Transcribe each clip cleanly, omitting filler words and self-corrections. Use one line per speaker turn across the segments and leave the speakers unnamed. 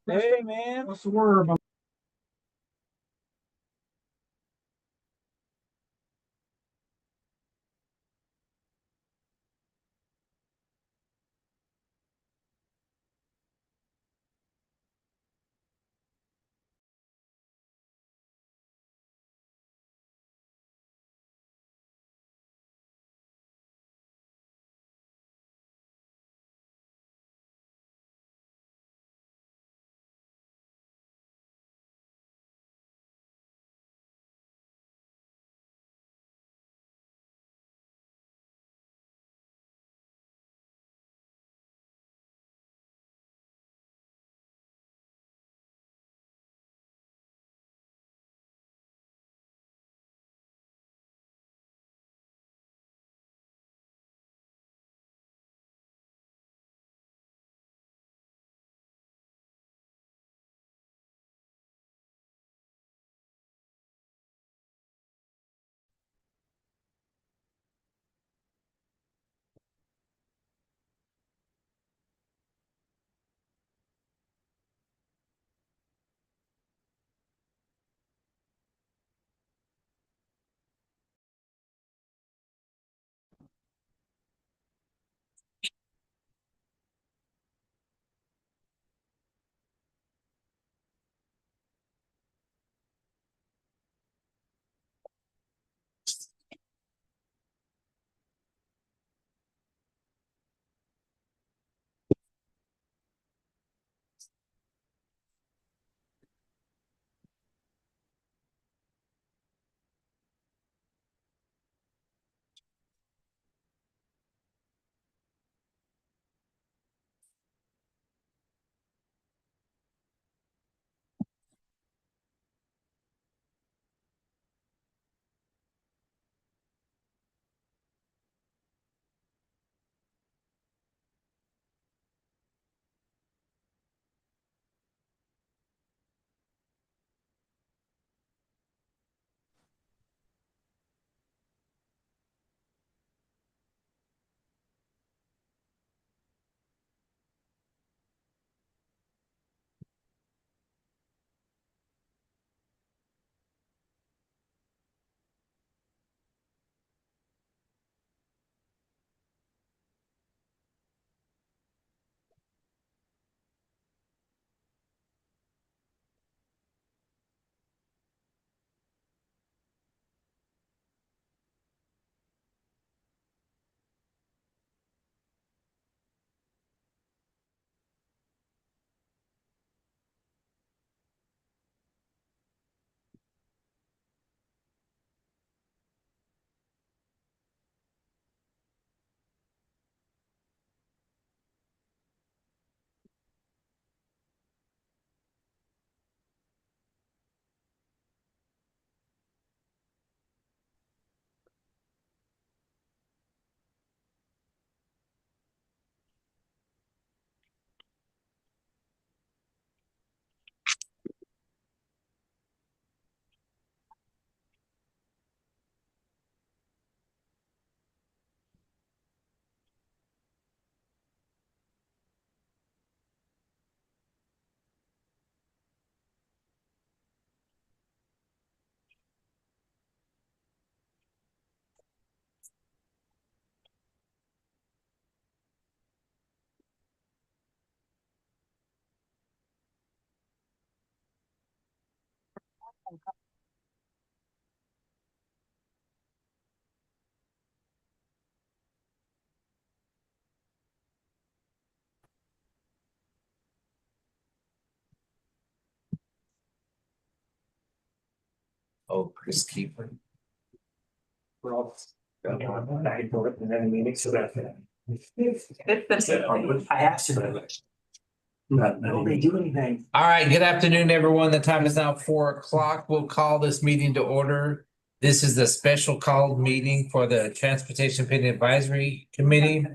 Hey man, what's the word?
Oh, Chris Keeper.
We're all. I go up in any meeting, so that. I asked him. No, they do anything.
All right, good afternoon, everyone. The time is now 4 o'clock. We'll call this meeting to order. This is the special called meeting for the Transportation Opinion Advisory Committee.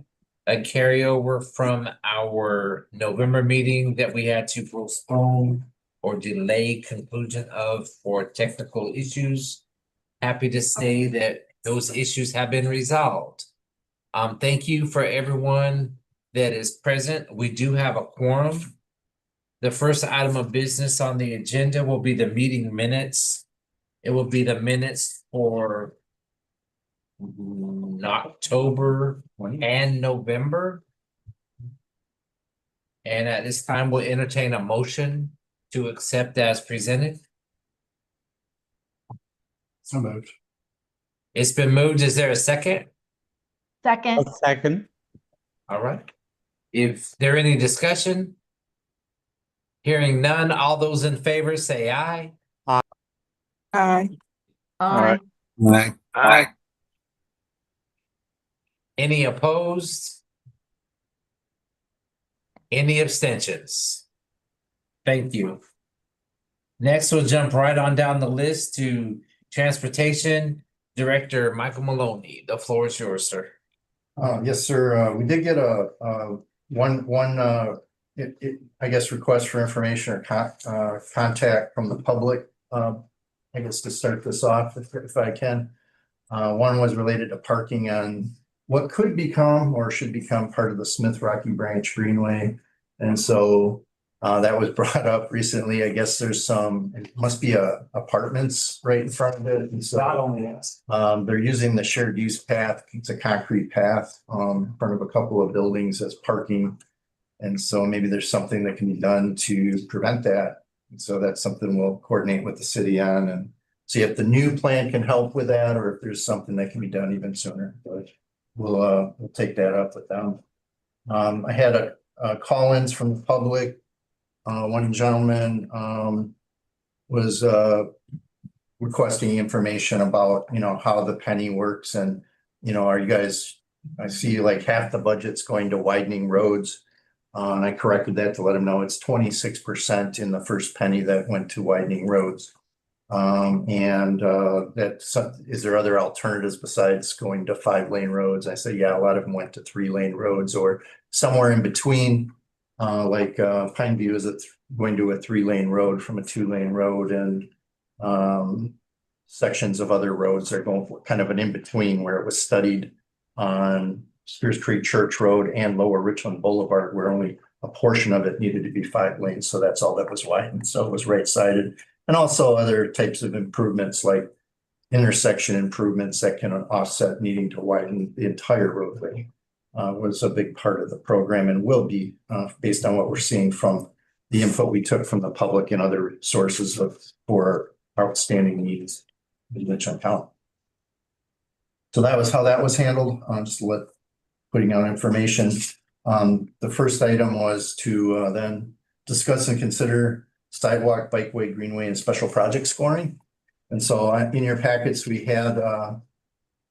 A carryover from our November meeting that we had to postpone or delay conclusion of for technical issues. Happy to say that those issues have been resolved. Thank you for everyone that is present. We do have a quorum. The first item of business on the agenda will be the meeting minutes. It will be the minutes for October and November. And at this time, we'll entertain a motion to accept as presented.
So moved.
It's been moved. Is there a second?
Second.
Second.
All right. If there any discussion? Hearing none, all those in favor say aye.
Aye.
Aye.
Aye.
Any opposed? Any abstentions? Thank you. Next, we'll jump right on down the list to Transportation Director Michael Maloney. The floor is yours, sir.
Yes, sir. We did get a I guess, request for information or contact from the public. I guess to start this off, if I can. One was related to parking on what could become or should become part of the Smith Rocky Branch Greenway. And so that was brought up recently. I guess there's it must be apartments right in front of it. And so
Not only us.
they're using the shared use path. It's a concrete path in front of a couple of buildings as parking. And so maybe there's something that can be done to prevent that. And so that's something we'll coordinate with the city on and see if the new plan can help with that or if there's something that can be done even sooner. But we'll take that up with them. I had a call-ins from the public. One gentleman was requesting information about, how the penny works and, are you guys, I see like half the budget's going to widening roads. And I corrected that to let him know it's 26% in the first penny that went to widening roads. Is there other alternatives besides going to 5-lane roads? I said, yeah, a lot of them went to 3-lane roads or somewhere in between. Pine View is going to a 3-lane road from a 2-lane road, and sections of other roads are going for kind of an in-between where it was studied on Spears Creek Church Road and Lower Richland Boulevard, where only a portion of it needed to be 5 lanes. So that's all that was widened. So it was right-sided. And also other types of improvements like intersection improvements that can offset needing to widen the entire roadway was a big part of the program and will be based on what we're seeing from the input we took from the public and other sources for outstanding needs in Mitchell County. So that was how that was handled. Just putting out information. The first item was to then discuss and consider sidewalk, bikeway, greenway, and special project scoring. And so in your packets, we had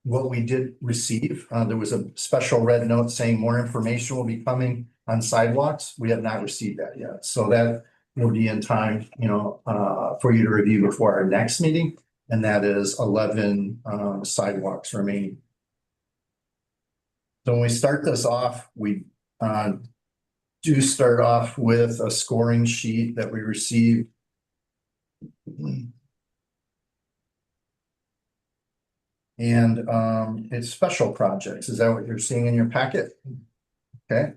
what we did receive. There was a special red note saying more information will be coming on sidewalks. We have not received that yet. So that will be in time, for you to review before our next meeting. And that is 11 sidewalks remaining. So when we start this off, we do start off with a scoring sheet that we received. And it's special projects. Is that what you're seeing in your packet? Okay.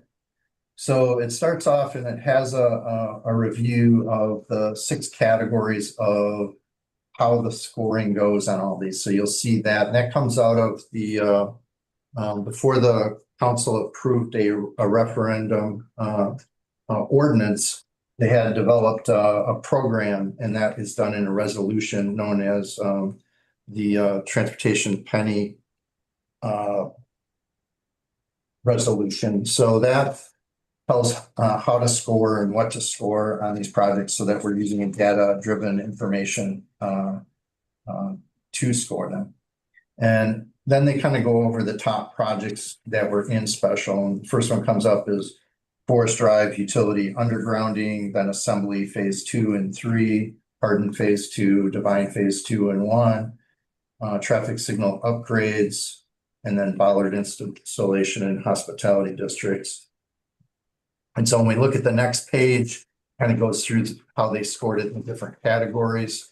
So it starts off and it has a review of the 6 categories of how the scoring goes on all these. So you'll see that, and that comes out of the before the council approved a referendum ordinance. They had developed a program, and that is done in a resolution known as the Transportation Penny resolution. So that tells how to score and what to score on these projects so that we're using a data-driven information to score them. And then they kind of go over the top projects that were in special. And the first one comes up is Forest Drive utility undergrounding, then assembly phase 2 and 3, Hardin phase 2, Divine phase 2 and 1, traffic signal upgrades, and then bollard installation in hospitality districts. And so when we look at the next page, kind of goes through how they scored it in different categories.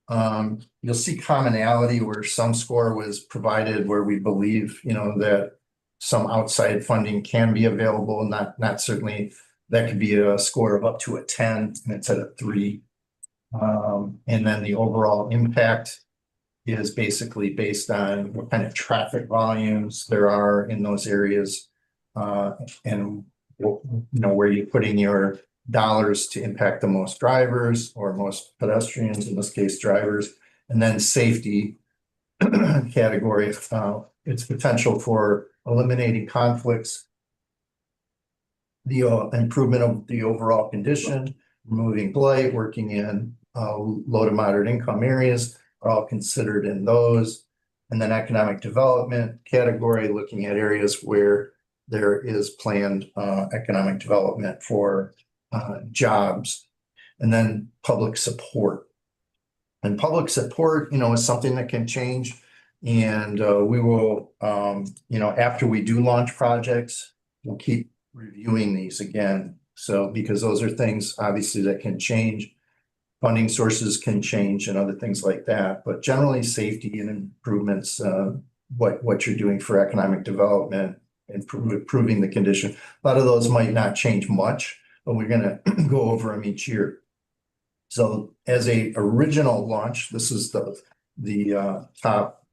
You'll see commonality where some score was provided where we believe, that some outside funding can be available, not certainly that could be a score of up to a 10, and it's at a 3. And then the overall impact is basically based on what kind of traffic volumes there are in those areas. And where you're putting your dollars to impact the most drivers or most pedestrians, in this case, drivers, and then safety category, its potential for eliminating conflicts, the improvement of the overall condition, removing blight, working in low to moderate income areas are all considered in those. And then economic development category, looking at areas where there is planned economic development for jobs. And then public support. And public support, is something that can change. And we will, after we do launch projects, we'll keep reviewing these again. So, because those are things obviously that can change. Funding sources can change and other things like that. But generally, safety and improvements, what you're doing for economic development, improving the condition. A lot of those might not change much, but we're going to go over them each year. So as a original launch, this is the top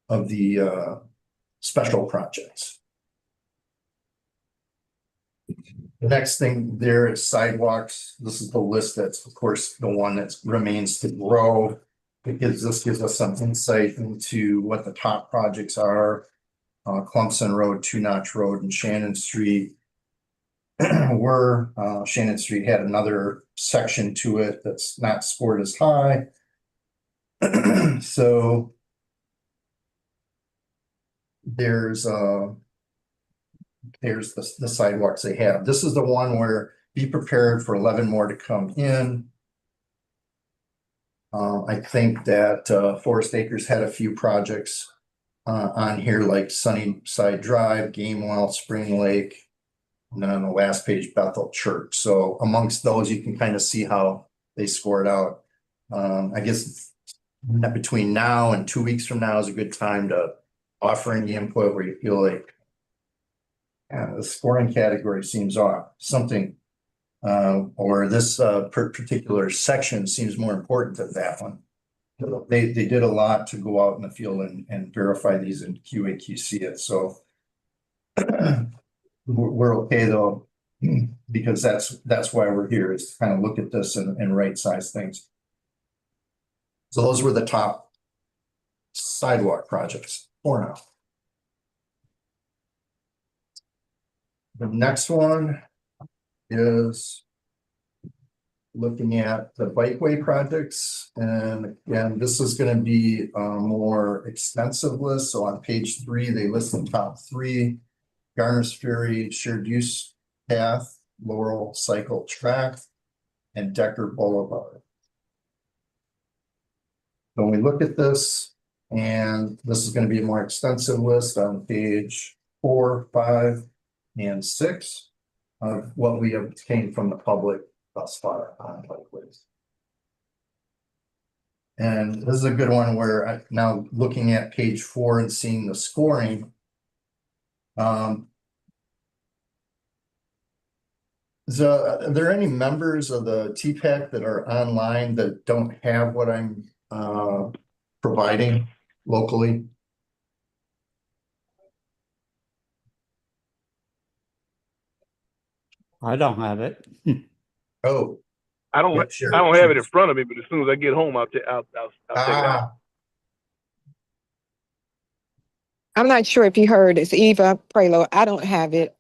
of the special projects. The next thing there is sidewalks. This is the list that's, of course, the one that remains to grow. This gives us some insight into what the top projects are. Clumpson Road, Two Notch Road, and Shannon Street. Shannon Street had another section to it that's not scored as high. So there's the sidewalks they have. This is the one where be prepared for 11 more to come in. I think that Forest Acres had a few projects on here, like Sunnyside Drive, Gamewell, Spring Lake, and then on the last page, Bethel Church. So amongst those, you can kind of see how they scored out. I guess between now and 2 weeks from now is a good time to offer any input where you feel like the scoring category seems off, something, or this particular section seems more important than that one. They did a lot to go out in the field and verify these and QA/QC it. So we're okay though, because that's why we're here, is to kind of look at this and right size things. So those were the top sidewalk projects for now. The next one is looking at the bikeway projects. And again, this is going to be a more extensive list. So on page 3, they list the top 3: Garner's Ferry Shared Use Path, Laurel Cycle Track, and Decker Boulevard. When we look at this, and this is going to be a more extensive list on page 4, 5, and 6 of what we obtained from the public thus far on bikeways. And this is a good one where I now looking at page 4 and seeing the scoring. Are there any members of the TPAC that are online that don't have what I'm providing locally?
I don't have it.
Oh,
I don't.
yeah, sure,
I don't
sure.
have it in front of me, but as soon as I get home, I'll check it out.
I'm not sure if you heard, it's Eva Prelo. I don't have it.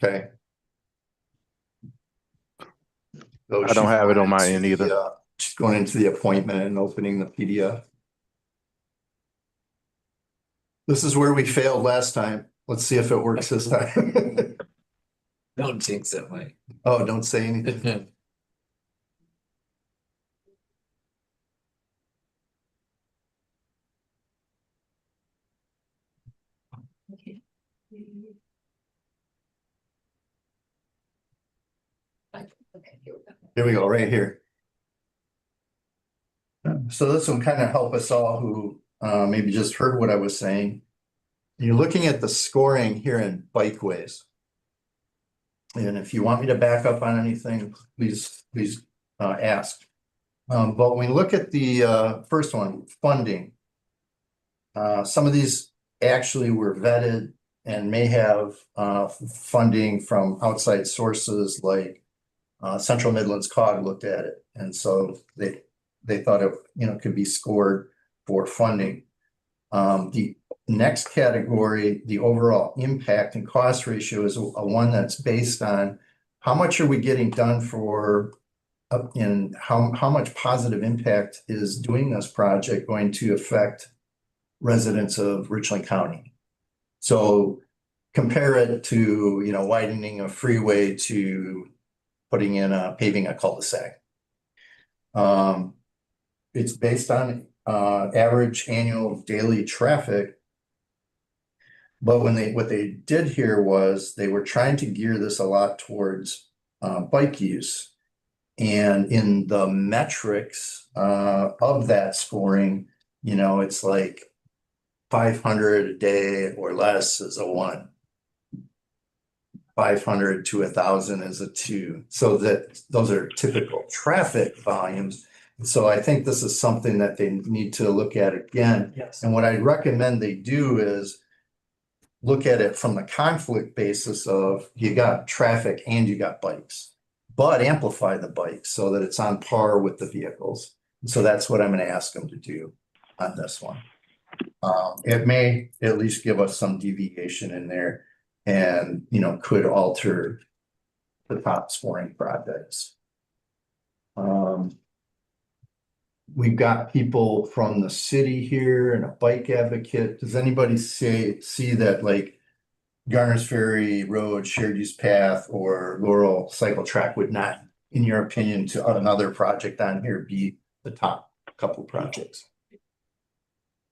Okay.
I don't have it on my end either.
Just going into the appointment and opening the PDF. This is where we failed last time. Let's see if it works this time.
Don't jinx it, Mike.
Oh, don't say anything. Here we go, right here. So this will kind of help us all who maybe just heard what I was saying. You're looking at the scoring here in bikeways. And if you want me to back up on anything, please ask. But when we look at the first one, funding. Some of these actually were vetted and may have funding from outside sources like Central Midlands COG looked at it. And so they thought it, could be scored for funding. The next category, the overall impact and cost ratio, is a one that's based on how much are we getting done for and how much positive impact is doing this project going to affect residents of Richland County. So compare it to, widening a freeway to putting in paving a cul-de-sac. It's based on average annual daily traffic. But what they did here was they were trying to gear this a lot towards bike use. And in the metrics of that scoring, it's like 500 a day or less is a 1. 500 to 1,000 is a 2. So that those are typical traffic volumes. So I think this is something that they need to look at again.
Yes.
And what I recommend they do is look at it from the conflict basis of you got traffic and you got bikes, but amplify the bikes so that it's on par with the vehicles. So that's what I'm going to ask them to do on this one. It may at least give us some deviation in there and, could alter the top scoring projects. We've got people from the city here and a bike advocate. Does anybody see that like Garner's Ferry Road, Shared Use Path, or Laurel Cycle Track would not, in your opinion, to another project on here be the top couple projects?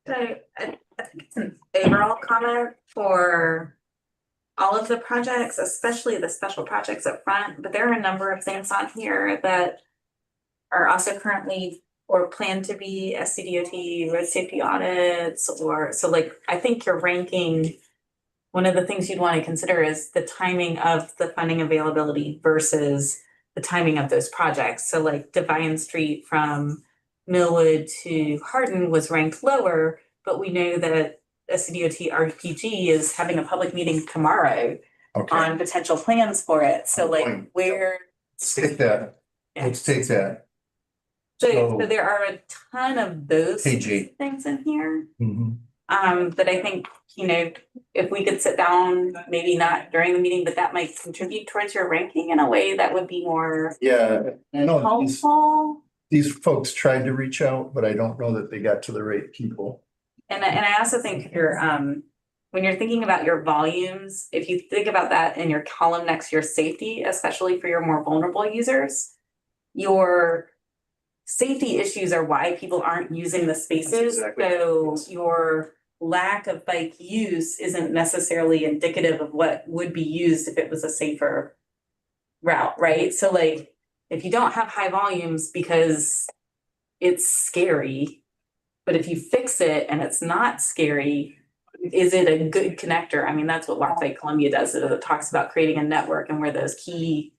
So I think it's an overall comment for all of the projects, especially the special projects up front, but there are a number of things on here that are also currently or plan to be SCDOT road safety audits, or so like I think you're ranking. One of the things you'd want to consider is the timing of the funding availability versus the timing of those projects. So like Devine Street from Millwood to Hardin was ranked lower, but we know that SCDOT RPG is having a public meeting tomorrow on potential plans for it. So like where.
Let's take that.
Yeah.
Let's take that.
So there are a ton of those
Page 8.
things in here.
Mm-hmm.
That I think, if we could sit down, maybe not during the meeting, but that might contribute towards your ranking in a way that would be more
Yeah, I know
helpful.
these folks tried to reach out, but I don't know that they got to the right people.
And I also think when you're thinking about your volumes, if you think about that in your column next to your safety, especially for your more vulnerable users, your safety issues are why people aren't using the spaces.
Exactly.
So your lack of bike use isn't necessarily indicative of what would be used if it was a safer route, right? So like if you don't have high volumes because it's scary, but if you fix it and it's not scary, is it a good connector? I mean, that's what Walk Bike Columbia does. It talks about creating a network and where those key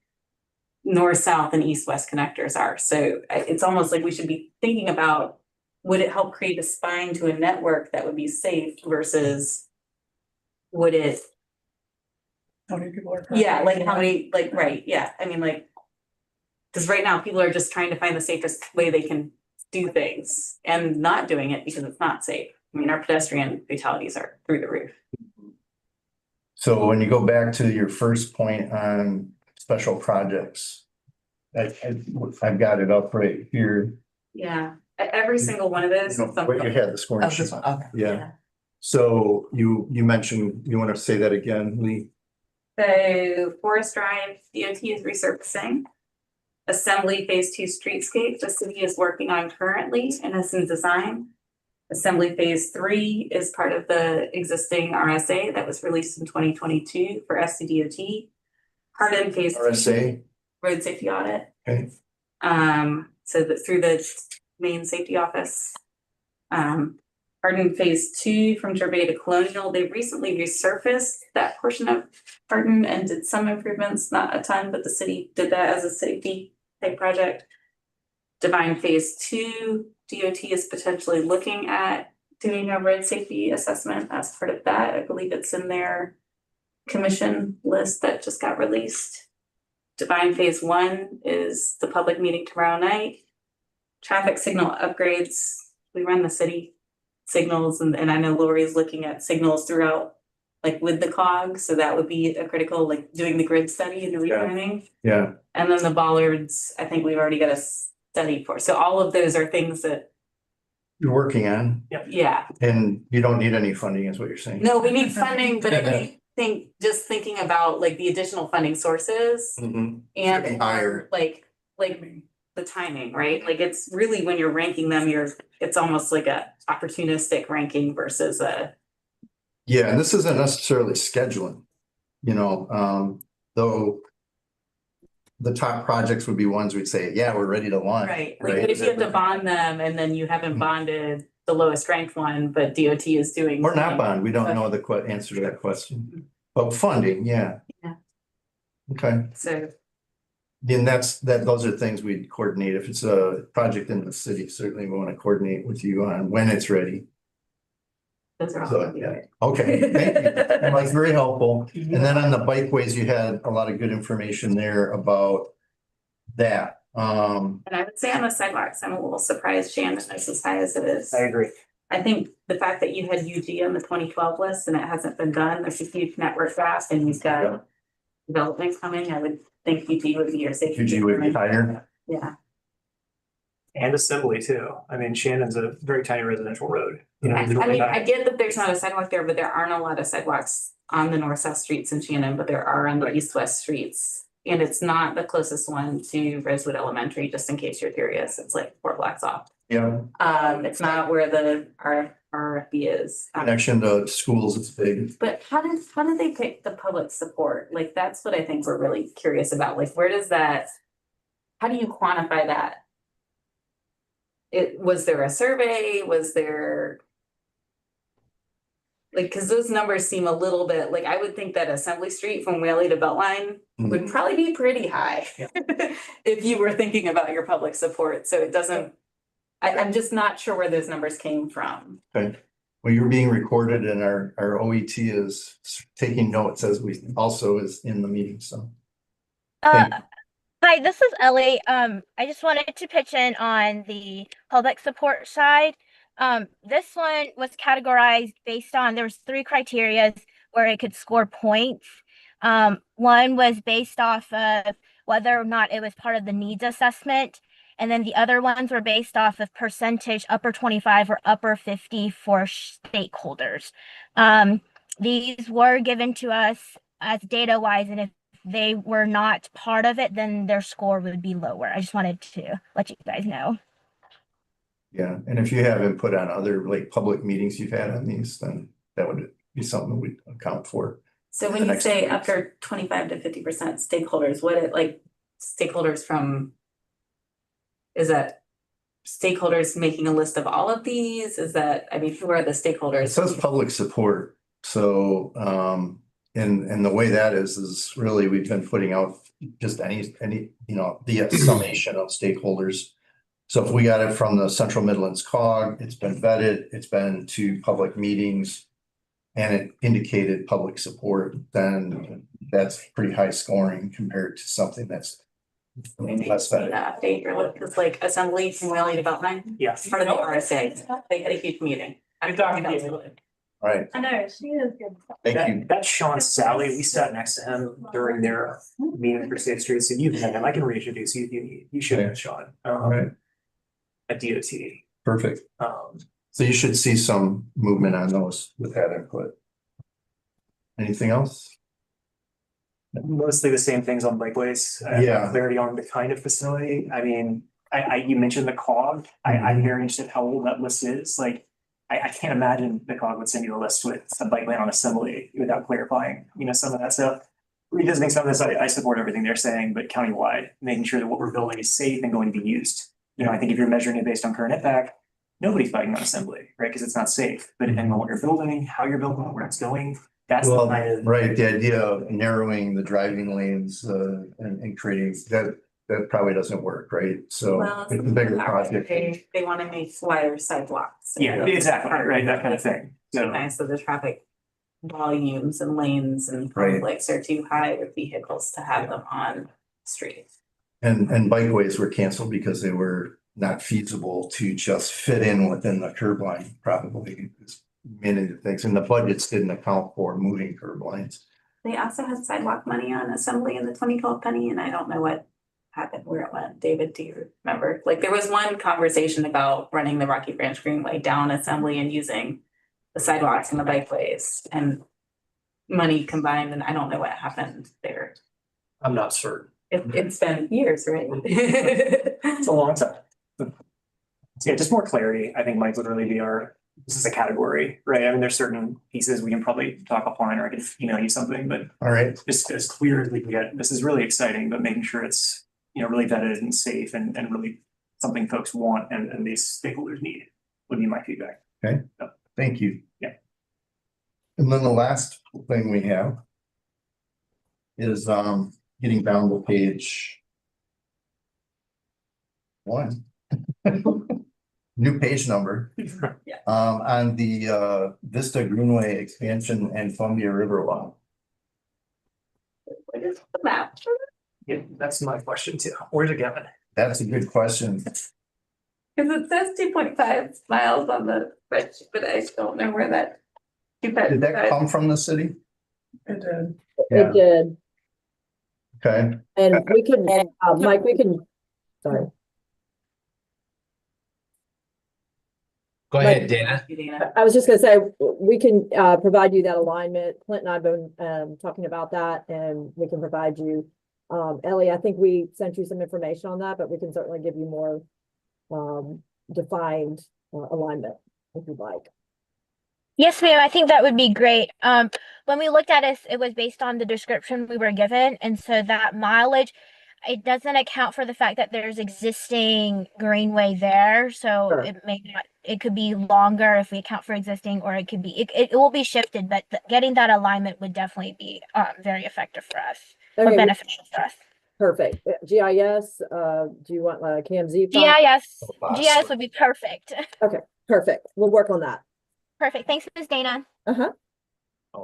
north, south, and east, west connectors are. So it's almost like we should be thinking about, would it help create a spine to a network that would be safe versus would it?
How many people are?
Yeah, like how many, like, right, yeah. I mean, like, because right now people are just trying to find the safest way they can do things and not doing it because it's not safe. I mean, our pedestrian fatalities are through the roof.
So when you go back to your first point on special projects, I've got it up right here.
Yeah, every single one of those.
Where you had the scoring sheet.
Okay.
Yeah. So you mentioned, you want to say that again, Lee?
So Forest Drive, DOT is resurfacing. Assembly Phase 2 streetscape, the city is working on currently and is in design. Assembly Phase 3 is part of the existing RSA that was released in 2022 for SCDOT. Hardin Phase 3.
RSA?
Road safety audit.
Okay.
So that through the main safety office. Hardin Phase 2 from Gervais to Colonial. They recently resurfaced that portion of Hardin and did some improvements, not a ton, but the city did that as a city type project. Divine Phase 2, DOT is potentially looking at doing a road safety assessment as part of that. I believe it's in their commission list that just got released. Divine Phase 1 is the public meeting tomorrow night. Traffic signal upgrades, we run the city signals, and I know Lori's looking at signals throughout, like with the COG, so that would be a critical, like doing the grid study and the replanning.
Yeah,
And then the bollards, I think we've already got a study for, so all of those are things that,
you're working on,
yeah.
and you don't need any funding is what you're saying.
No, we need funding, but I think just thinking about like the additional funding sources
Mhm.
and
Should be higher.
like the timing, right? Like it's really when you're ranking them, it's almost like a opportunistic ranking versus a.
Yeah, and this isn't necessarily scheduling, though. The top projects would be ones we'd say, yeah, we're ready to launch.
Right, like, but if you have to bond them and then you haven't bonded the lowest ranked one, but DOT is doing.
Or not bond, we don't know the answer to that question, but funding, yeah.
Yeah.
Okay,
So,
then those are things we'd coordinate. If it's a project in the city, certainly we want to coordinate with you on when it's ready.
those are all.
So, yeah. Okay, thank you. Mike, very helpful. And then on the bikeways, you had a lot of good information there about that.
And I would say on the sidewalks, I'm a little surprised Shannon is as high as it is.
I agree.
I think the fact that you had UG on the 2012 list and it hasn't been done, there's a huge network graph and you've
Yeah.
got development coming, I would think UG would be your safety.
UG would be higher.
Yeah,
And Assembly too. I mean, Shannon's a very tiny residential road. You know,
I
it's really
mean, I
nice.
get that there's not a sidewalk there, but there aren't a lot of sidewalks on the north-south streets in Shannon, but there are on the
Right.
east-west streets. And it's not the closest one to Rosewood Elementary, just in case you're curious, it's like 4 blocks off.
Yeah,
It's not where the RFB is.
connection to schools is big.
But how did they pick the public support? Like, that's what I think we're really curious about. Like, where does that, how do you quantify that? Was there a survey? Was there? Like, cause those numbers seem a little bit, like, I would think that Assembly Street from Whaley to Beltline would probably be pretty high.
Yeah.
If you were thinking about your public support, so it doesn't, I'm just not sure where those numbers came from.
Okay, well, you're being recorded and our OET is taking notes as we also is in the meeting, so. Thank you.
Hi, this is Ellie. I just wanted to pitch in on the public support side. This one was categorized based on, there was 3 criteria where it could score points. One was based off of whether or not it was part of the needs assessment. And then the other ones were based off of percentage, upper 25 or upper 50 for stakeholders. These were given to us as data wise, and if they were not part of it, then their score would be lower. I just wanted to let you guys know.
Yeah, and if you have input on other like public meetings you've had on these, then that would be something we'd account for.
So
The
when you
next
say
weeks.
after 25 to 50% stakeholders, what it like stakeholders from? Is that stakeholders making a list of all of these? Is that, I mean, who are the
It
stakeholders?
says public support, so and the way that is really we've been putting out just any the summation of stakeholders. So if we got it from the Central Midlands COG, it's been vetted, it's been to public meetings, and it indicated public support, then that's pretty high scoring compared to something that's less vetted.
Update your list, it's like Assembly from Whaley to Beltline,
Yes.
part of the RSA, they had a huge meeting.
Good talking to you.
All right,
I know, she is good.
thank you.
That's Sean Sally. We sat next to him during their meeting for State Street. So you've met him. I can reintroduce you if you need. You should have Sean.
All right,
At DOT.
perfect.
Um,
So you should see some movement on those with that input. Anything else?
mostly the same things on bikeways.
Yeah.
Clarity on the kind of facility. I mean, you mentioned the COG. I'm very interested how old that list is. Like, I can't imagine the COG would send you a list with a bike lane on assembly without clarifying, some of that stuff. Revisiting some of this, I support everything they're saying, but countywide, making sure that what we're building is safe and going to be used. I think if you're measuring it based on current impact, nobody's biking on Assembly, right? Because it's not safe. But depending on what you're building, how you're building, where it's going, that's the
Well,
kind of.
right, the idea of narrowing the driving lanes, and creating, that probably doesn't work, right? So
Well,
it's a bigger
not
project.
really. They wanna make wider sidewalks.
Yeah, exactly, right, that kind of thing. So,
Nice, so the traffic volumes and lanes and
Right.
conflicts are too high with vehicles to have them on streets.
And bikeways were canceled because they were not feasible to just fit in within the curb line, probably. Many things, and the budgets didn't account for moving curb lines.
They also had sidewalk money on Assembly in the 2012 penny, and I don't know what happened, where it went. David, do you remember? Like, there was one conversation about running the Rocky Branch Greenway down Assembly and using the sidewalks and the bikeways and money combined, and I don't know what happened there.
I'm not certain.
It's been years, right?
It's a long time. Yeah, just more clarity, I think might literally be this is a category, right? I mean, there's certain pieces we can probably talk offline, or I can email you something, but
All right,
just as clear as we can get, this is really exciting, but making sure it's, really vetted and safe and really something folks want and these stakeholders need would be my feedback.
thank you.
Yeah.
And then the last thing we have is getting down to page 1. New page number.
Yeah.
On the Vista Greenway expansion and Columbia Riverwalk.
What is the map?
Yeah, that's my question too. Where's it going?
That's a good question.
Cause it says 2.5 miles on the spreadsheet, but I don't know where that.
Did that come from the city?
It did.
Yeah.
It did,
Okay,
and we can, Mike, we can, sorry,
Go ahead, Dana.
I was just gonna say, we can, provide you that alignment. Clint and I have been, talking about that, and we can provide you. Ellie, I think we sent you some information on that, but we can certainly give you more, defined, alignment if you'd like.
Yes, ma'am. I think that would be great. When we looked at it was based on the description we were given, and so that mileage, it doesn't account for the fact that there's existing greenway there. So
Sure.
it may not, it could be longer if we account for existing, or it could be, it will be shifted, but getting that alignment would definitely be very effective for us or
Okay,
beneficial for us.
perfect. GIS, do you want a KMZ? file?
GIS,
Awesome.
GIS would be perfect.
Perfect, we'll work on that.
Perfect. Thanks, Ms. Dana.
Uh-huh.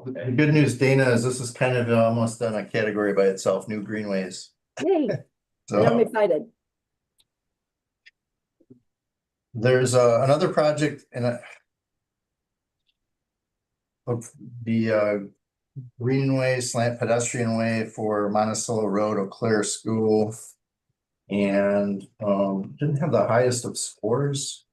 the good news, Dana, is this is kind of almost done a category by itself, new greenways.
Yay, and I'm
So
excited.
there's another project of the greenway slant pedestrian way for Monticello Road, Eau Claire School. And didn't have the highest of scores.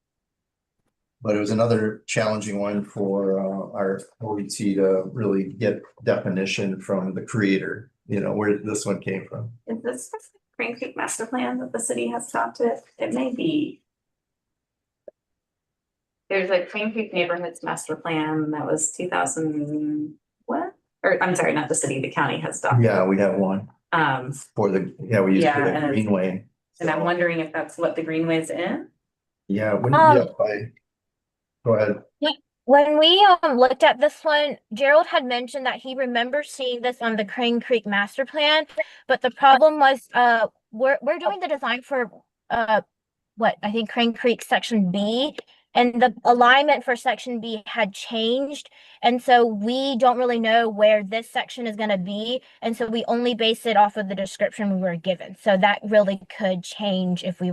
But it was another challenging one for our OET to really get definition from the creator, where this one came from.
Is this the Crane Creek master plan that the city has adopted? It may be. There's a Crane Creek neighborhoods master plan that was 2000, what? Or I'm sorry, not the city, the county has adopted.
Yeah, we have one for we used for
Yeah,
the
and-
greenway.
And I'm wondering if that's what the greenway's in?
Yeah, it wouldn't be up by. Go ahead.
When we looked at this one, Gerald had mentioned that he remembers seeing this on the Crane Creek master plan, but the problem was we're doing the design for what I think Crane Creek section B, and the alignment for section B had changed, and so we don't really know where this section is going to be, and so we only base it off of the description we were given. So that really could change if we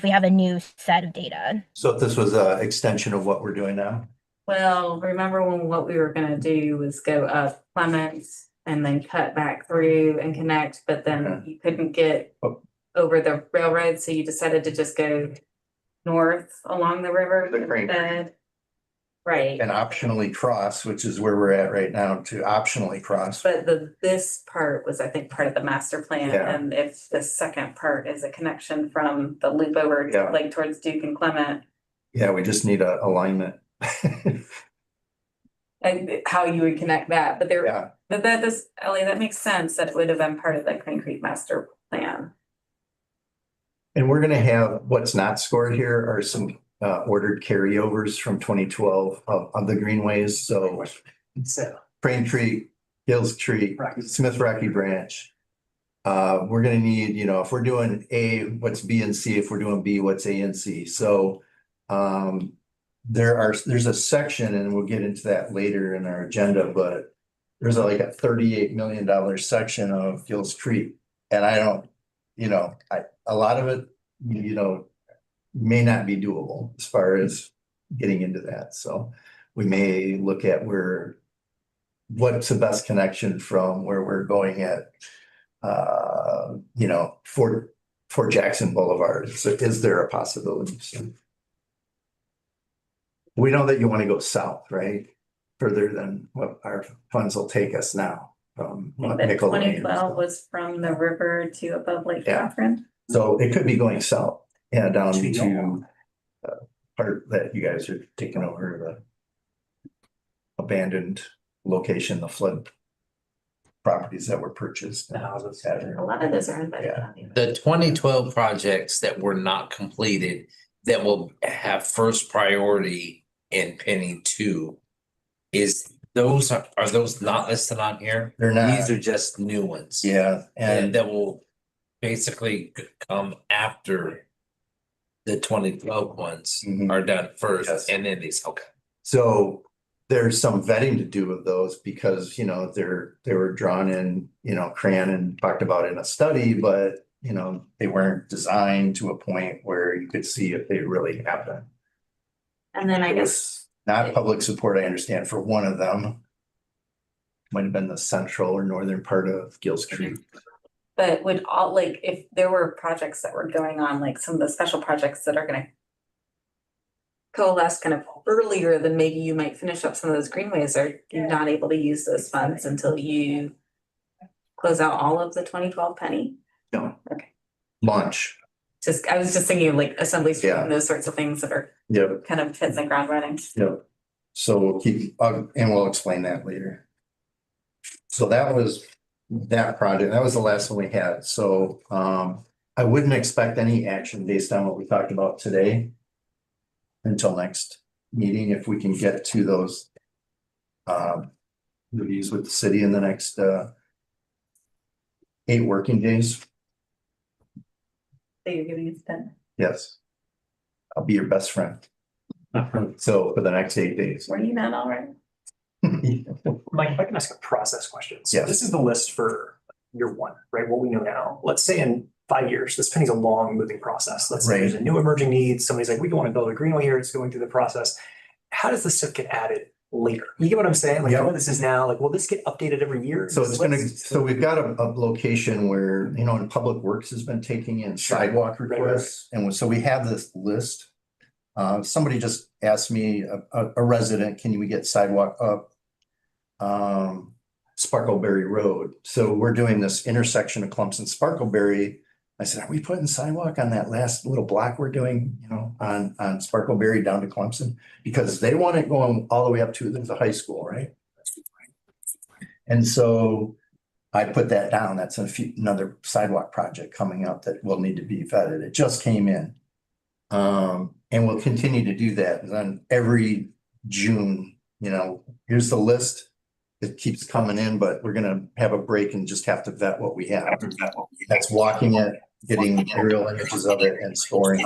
have a new set of data.
So if this was an extension of what we're doing now.
Well, remember when what we were gonna do was go up Clements and then cut back through and connect, but then you couldn't get
Oh.
over the railroad, so you decided to just go north along the river
The Crane Creek.
instead. Right,
And optionally cross, which is where we're at right now, to optionally cross.
but this part was, I think, part of the master plan,
Yeah.
and if the second part is a connection from the loop over
Yeah.
like towards Duke and Clement.
Yeah, we just need a alignment.
And how you would connect that, but there,
Yeah,
but Ellie, that makes sense that it would have been part of the Crane Creek master plan.
and we're gonna have, what's not scored here are some ordered carryovers from 2012 of the greenways, so
So,
Crane Creek, Hills Creek,
Rocky.
Smith Rocky Branch. We're gonna need, you know, if we're doing A, what's B and C, if we're doing B, what's A and C, so. There's a section, and we'll get into that later in our agenda, but. There's like a $38 million section of Hills Creek, and I don't, you know, a lot of it, you know. May not be doable as far as getting into that, so we may look at what's the best connection from where we're going at, you know, Fort Jackson Boulevard, so is there a possibility? So, we know that you want to go south, right? Further than what our funds will take us now from
The
Nickel Lane.
2012 was from the river to above Lake
Yeah.
Catherine.
So it could be going south, yeah, down
Should be
to
going.
part that you guys are taking over the abandoned location, the flood properties that were purchased.
The houses.
A lot of those are in
Yeah.
County.
The 2012 projects that were not completed that will have first priority in Penny 2. Are those not listed on here?
They're not.
These are just new ones.
Yeah,
And
and
that will basically come after the 2012 ones
Mhm.
are done first,
Yes.
and then these, okay.
so there's some vetting to do with those because, you know, they were drawn in, you know, Cran and talked about in a study, but, you know, they weren't designed to a point where you could see if they really happen.
And then I
It
guess
was not public support, I understand, for one of them. Might have been the central or northern part of Gills Creek.
But would all, like, if there were projects that were going on, like some of the special projects that are gonna coalesce kind of earlier than maybe you might finish up some of those greenways, are you not able to use those funds until you close out all of the 2012 Penny?
No.
Okay.
Launch.
I was just thinking of like Assembly Street
Yeah.
and those sorts of things that are
Yep,
kind of hitting the ground running.
yep. So we'll keep, and we'll explain that later. So that was that project. That was the last one we had. So I wouldn't expect any action based on what we talked about today until next meeting, if we can get to those reviews with the city in the next 8 working days.
So you're giving us 10.
Yes. I'll be your best friend. So for the next 8 days.
Were you not all right?
Mike, if I can ask a process question. So
Yes.
this is the list for year one, right? What we know now. Let's say in 5 years, this Penny's a long moving process. Let's say
Right.
there's a new emerging need. Somebody's like, we want to build a greenway here. It's going through the process. How does this stuff get added later? You get what I'm saying? Like,
Yeah.
oh, this is now like, will this get updated every year?
So it's gonna, so we've got a location where, you know, and Public Works has been taking in
Sure.
sidewalk
Right, right.
requests, and so we have this list. Somebody just asked me, a resident, can we get sidewalk up? Sparkleberry Road, so we're doing this intersection of Clumps and Sparkleberry. I said, are we putting sidewalk on that last little block we're doing, you know, on Sparkleberry down to Clemson? Because they want it going all the way up to the high school, right? And so I put that down. That's another sidewalk project coming up that will need to be vetted. It just came in. And we'll continue to do that. And then every June, you know, here's the list. It keeps coming in, but we're gonna have a break and just have to vet what we have. That's walking it, getting aerial images of it and scoring.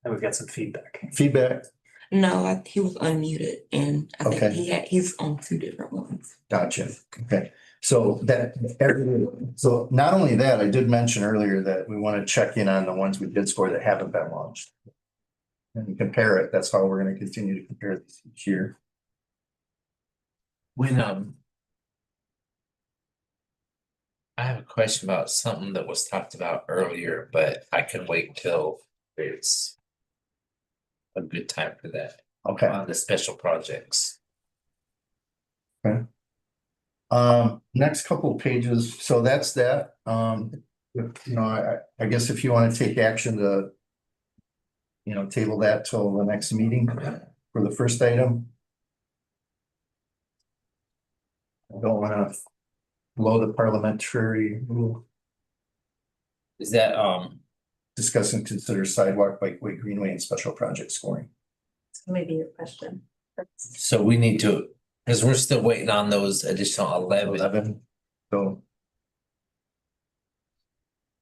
And we've got some feedback.
Feedback,
He was unmuted and I
Okay.
think he's on 2 different ones.
gotcha. Okay, so so not only that, I did mention earlier that we want to check in on the ones we did score that haven't been launched. And compare it. That's how we're gonna continue to compare this each year.
When I have a question about something that was talked about earlier, but I can wait till it's a good time for that,
Okay.
on the special projects.
Next couple of pages, so that's that, you know, I guess if you want to take action to. You know, table that till the next meeting for the first item. I don't wanna blow the parliamentary rule.
Is that,
discuss and consider sidewalk, bikeway, greenway, and special project scoring.
So maybe your question.
So we need to, because we're still waiting on those additional 11.
11. So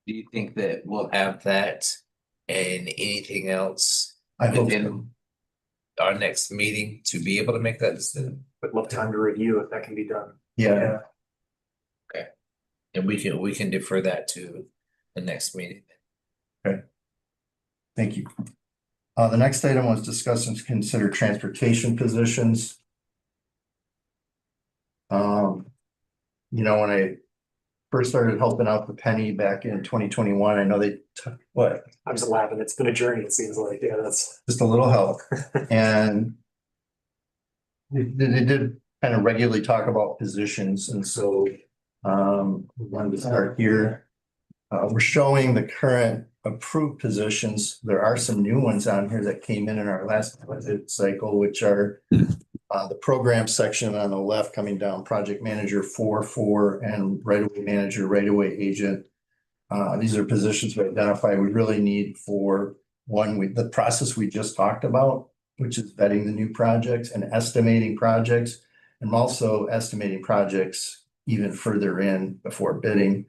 Do you think that we'll have that and anything else
I hope so.
within our next meeting to be able to make that decision?
Would love time to review if that can be done.
Yeah,
And we can defer that to the next meeting.
thank you. The next item was discuss and consider transportation positions. You know, when I first started helping out the Penny back in 2021, I know they took what,
I'm just laughing. It's been a journey, it seems like. Yeah, that's.
just a little help. And they did kind of regularly talk about positions, and so we wanted to start here. We're showing the current approved positions. There are some new ones on here that came in our last budget cycle, which are the program section on the left coming down, project manager 4 and right-of-way manager, right-of-way agent. These are positions we identify we really need for the process we just talked about, which is vetting the new projects and estimating projects, and also estimating projects even further in before bidding.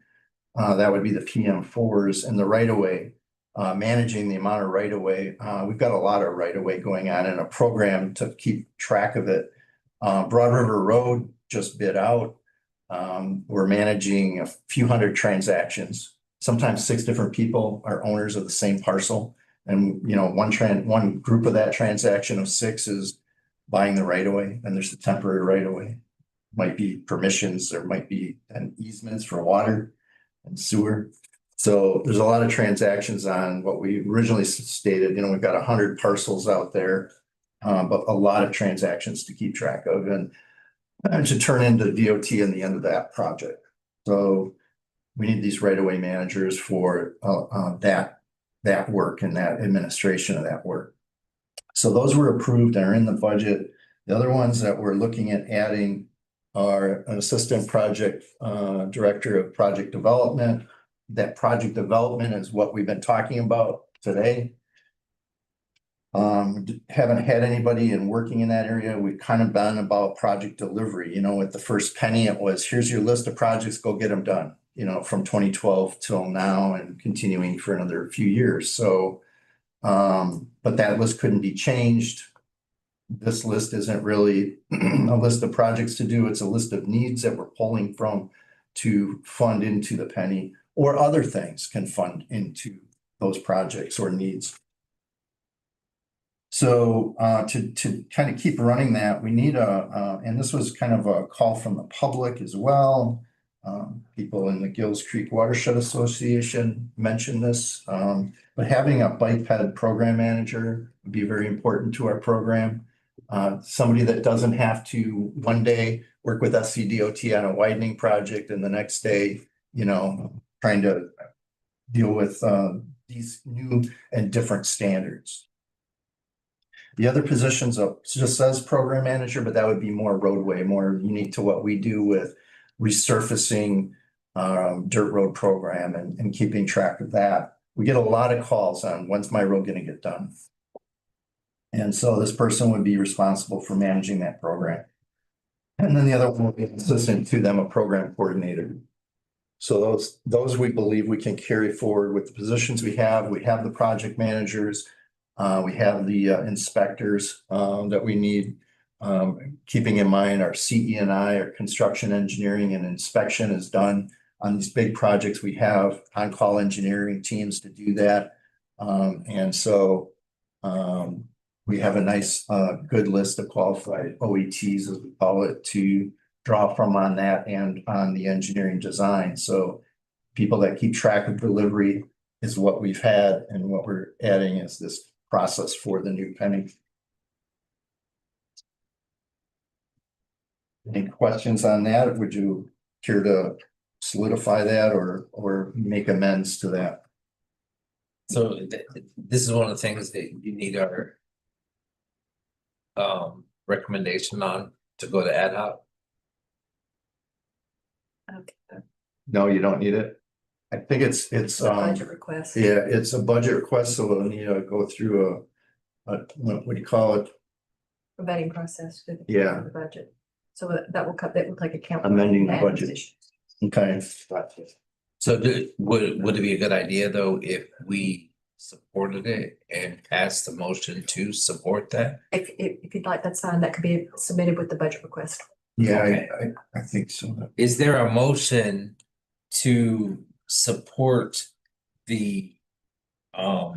That would be the PM4s and the right-of-way, managing the amount of right-of-way. We've got a lot of right-of-way going on in a program to keep track of it. Broad River Road just bid out. We're managing a few hundred transactions. Sometimes 6 different people are owners of the same parcel. And, you know, one group of that transaction of 6 is buying the right-of-way, and there's the temporary right-of-way. Might be permissions, there might be an easements for water and sewer. So there's a lot of transactions on what we originally stated. You know, we've got 100 parcels out there, but a lot of transactions to keep track of and to turn into DOT in the end of that project. So we need these right-of-way managers for that work and that administration of that work. So those were approved and are in the budget. The other ones that we're looking at adding are an assistant project director of project development. That project development is what we've been talking about today. Haven't had anybody in working in that area. We've kind of been about project delivery. You know, with the first Penny, it was, here's your list of projects, go get them done, you know, from 2012 till now and continuing for another few years. So, but that list couldn't be changed. This list isn't really a list of projects to do. It's a list of needs that we're pulling from to fund into the Penny, or other things can fund into those projects or needs. So to kind of keep running that, we need and this was kind of a call from the public as well. People in the Gills Creek Watershed Association mentioned this, but having a bike ped program manager would be very important to our program. Somebody that doesn't have to one day work with SCDOT on a widening project and the next day, you know, trying to deal with these new and different standards. The other positions just says program manager, but that would be more roadway, more unique to what we do with resurfacing dirt road program and keeping track of that. We get a lot of calls on when's my road going to get done. And so this person would be responsible for managing that program. And then the other one will be assistant to them, a program coordinator. So those we believe we can carry forward with the positions we have. We have the project managers. We have the inspectors that we need. Keeping in mind our CE&I, our construction engineering and inspection is done on these big projects. We have on-call engineering teams to do that. And so we have a nice, good list of qualified OETs, as we call it, to draw from on that and on the engineering design. So people that keep track of delivery is what we've had, and what we're adding is this process for the new Penny. Any questions on that? Would you care to solidify that or make amends to that?
So this is one of the things that you need our recommendation on to go to ad hoc.
Okay.
No, you don't need it? I think it's,
Budget request.
yeah, it's a budget request, so we'll need to go through what do you call it?
The vetting process. to-
Yeah.
for The budget. So that will cut, that will take account.
Amending the
and
budget.
position.
Okay.
So would it be a good idea though if we supported it and passed the motion to support that?
If you'd like, that's fine. That could be submitted with the budget request.
Yeah,
Okay.
I think so.
Is there a motion to support the what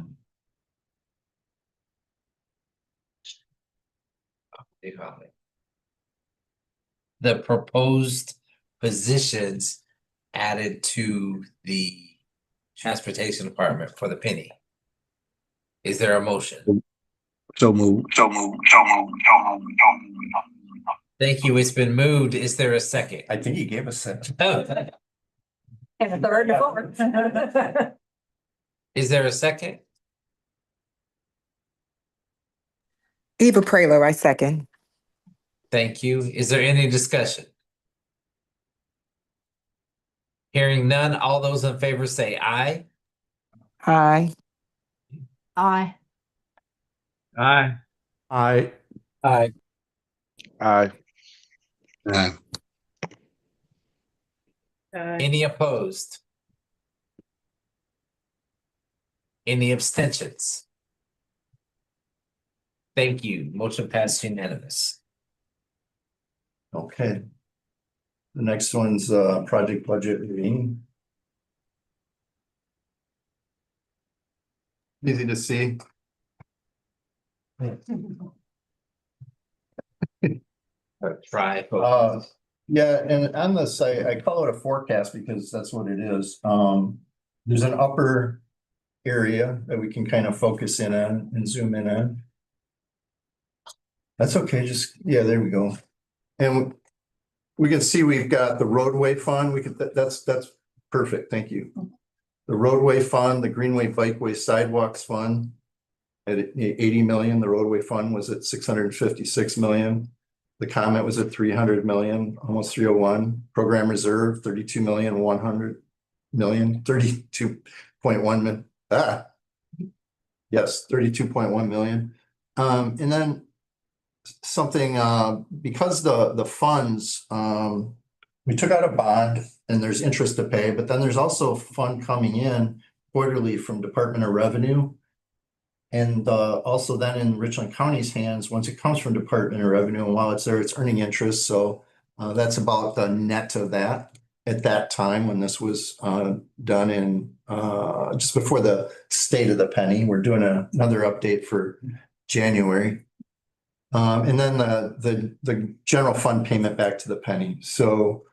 do you call it? The proposed positions added to the transportation department for the penny? Is there a motion?
So move.
Thank you. It's been moved. Is there a second?
I think he gave us that.
And a third and a fourth.
Is there a second?
Eva Prelo, I second.
Thank you. Is there any discussion? Hearing none, all those in favor say aye.
Aye.
Aye.
Aye.
Aye.
Aye.
Aye.
Any opposed? Any abstentions? Thank you. Motion passed unanimous.
Okay. The next one's project budget reading. Easy to see.
Try.
Yeah, and on the site, I call it a forecast because that's what it is. There's an upper area that we can kind of focus in on and zoom in on. That's okay, just, yeah, there we go. And we can see we've got the roadway fund, we could, that's perfect, thank you. The roadway fund, the greenway bikeway sidewalks fund at 80 million, the roadway fund was at 656 million. The comment was at 300 million, almost 301. Program reserve, 32 million, 100 million, 32.1 million. Yes, 32.1 million. And then something, because the funds, we took out a bond and there's interest to pay, but then there's also fund coming in quarterly from Department of Revenue. And also then in Richland County's hands, once it comes from Department of Revenue, and while it's there, it's earning interest. So that's about the net of that at that time when this was done in just before the state of the penny. We're doing another update for January. And then the general fund payment back to the penny. So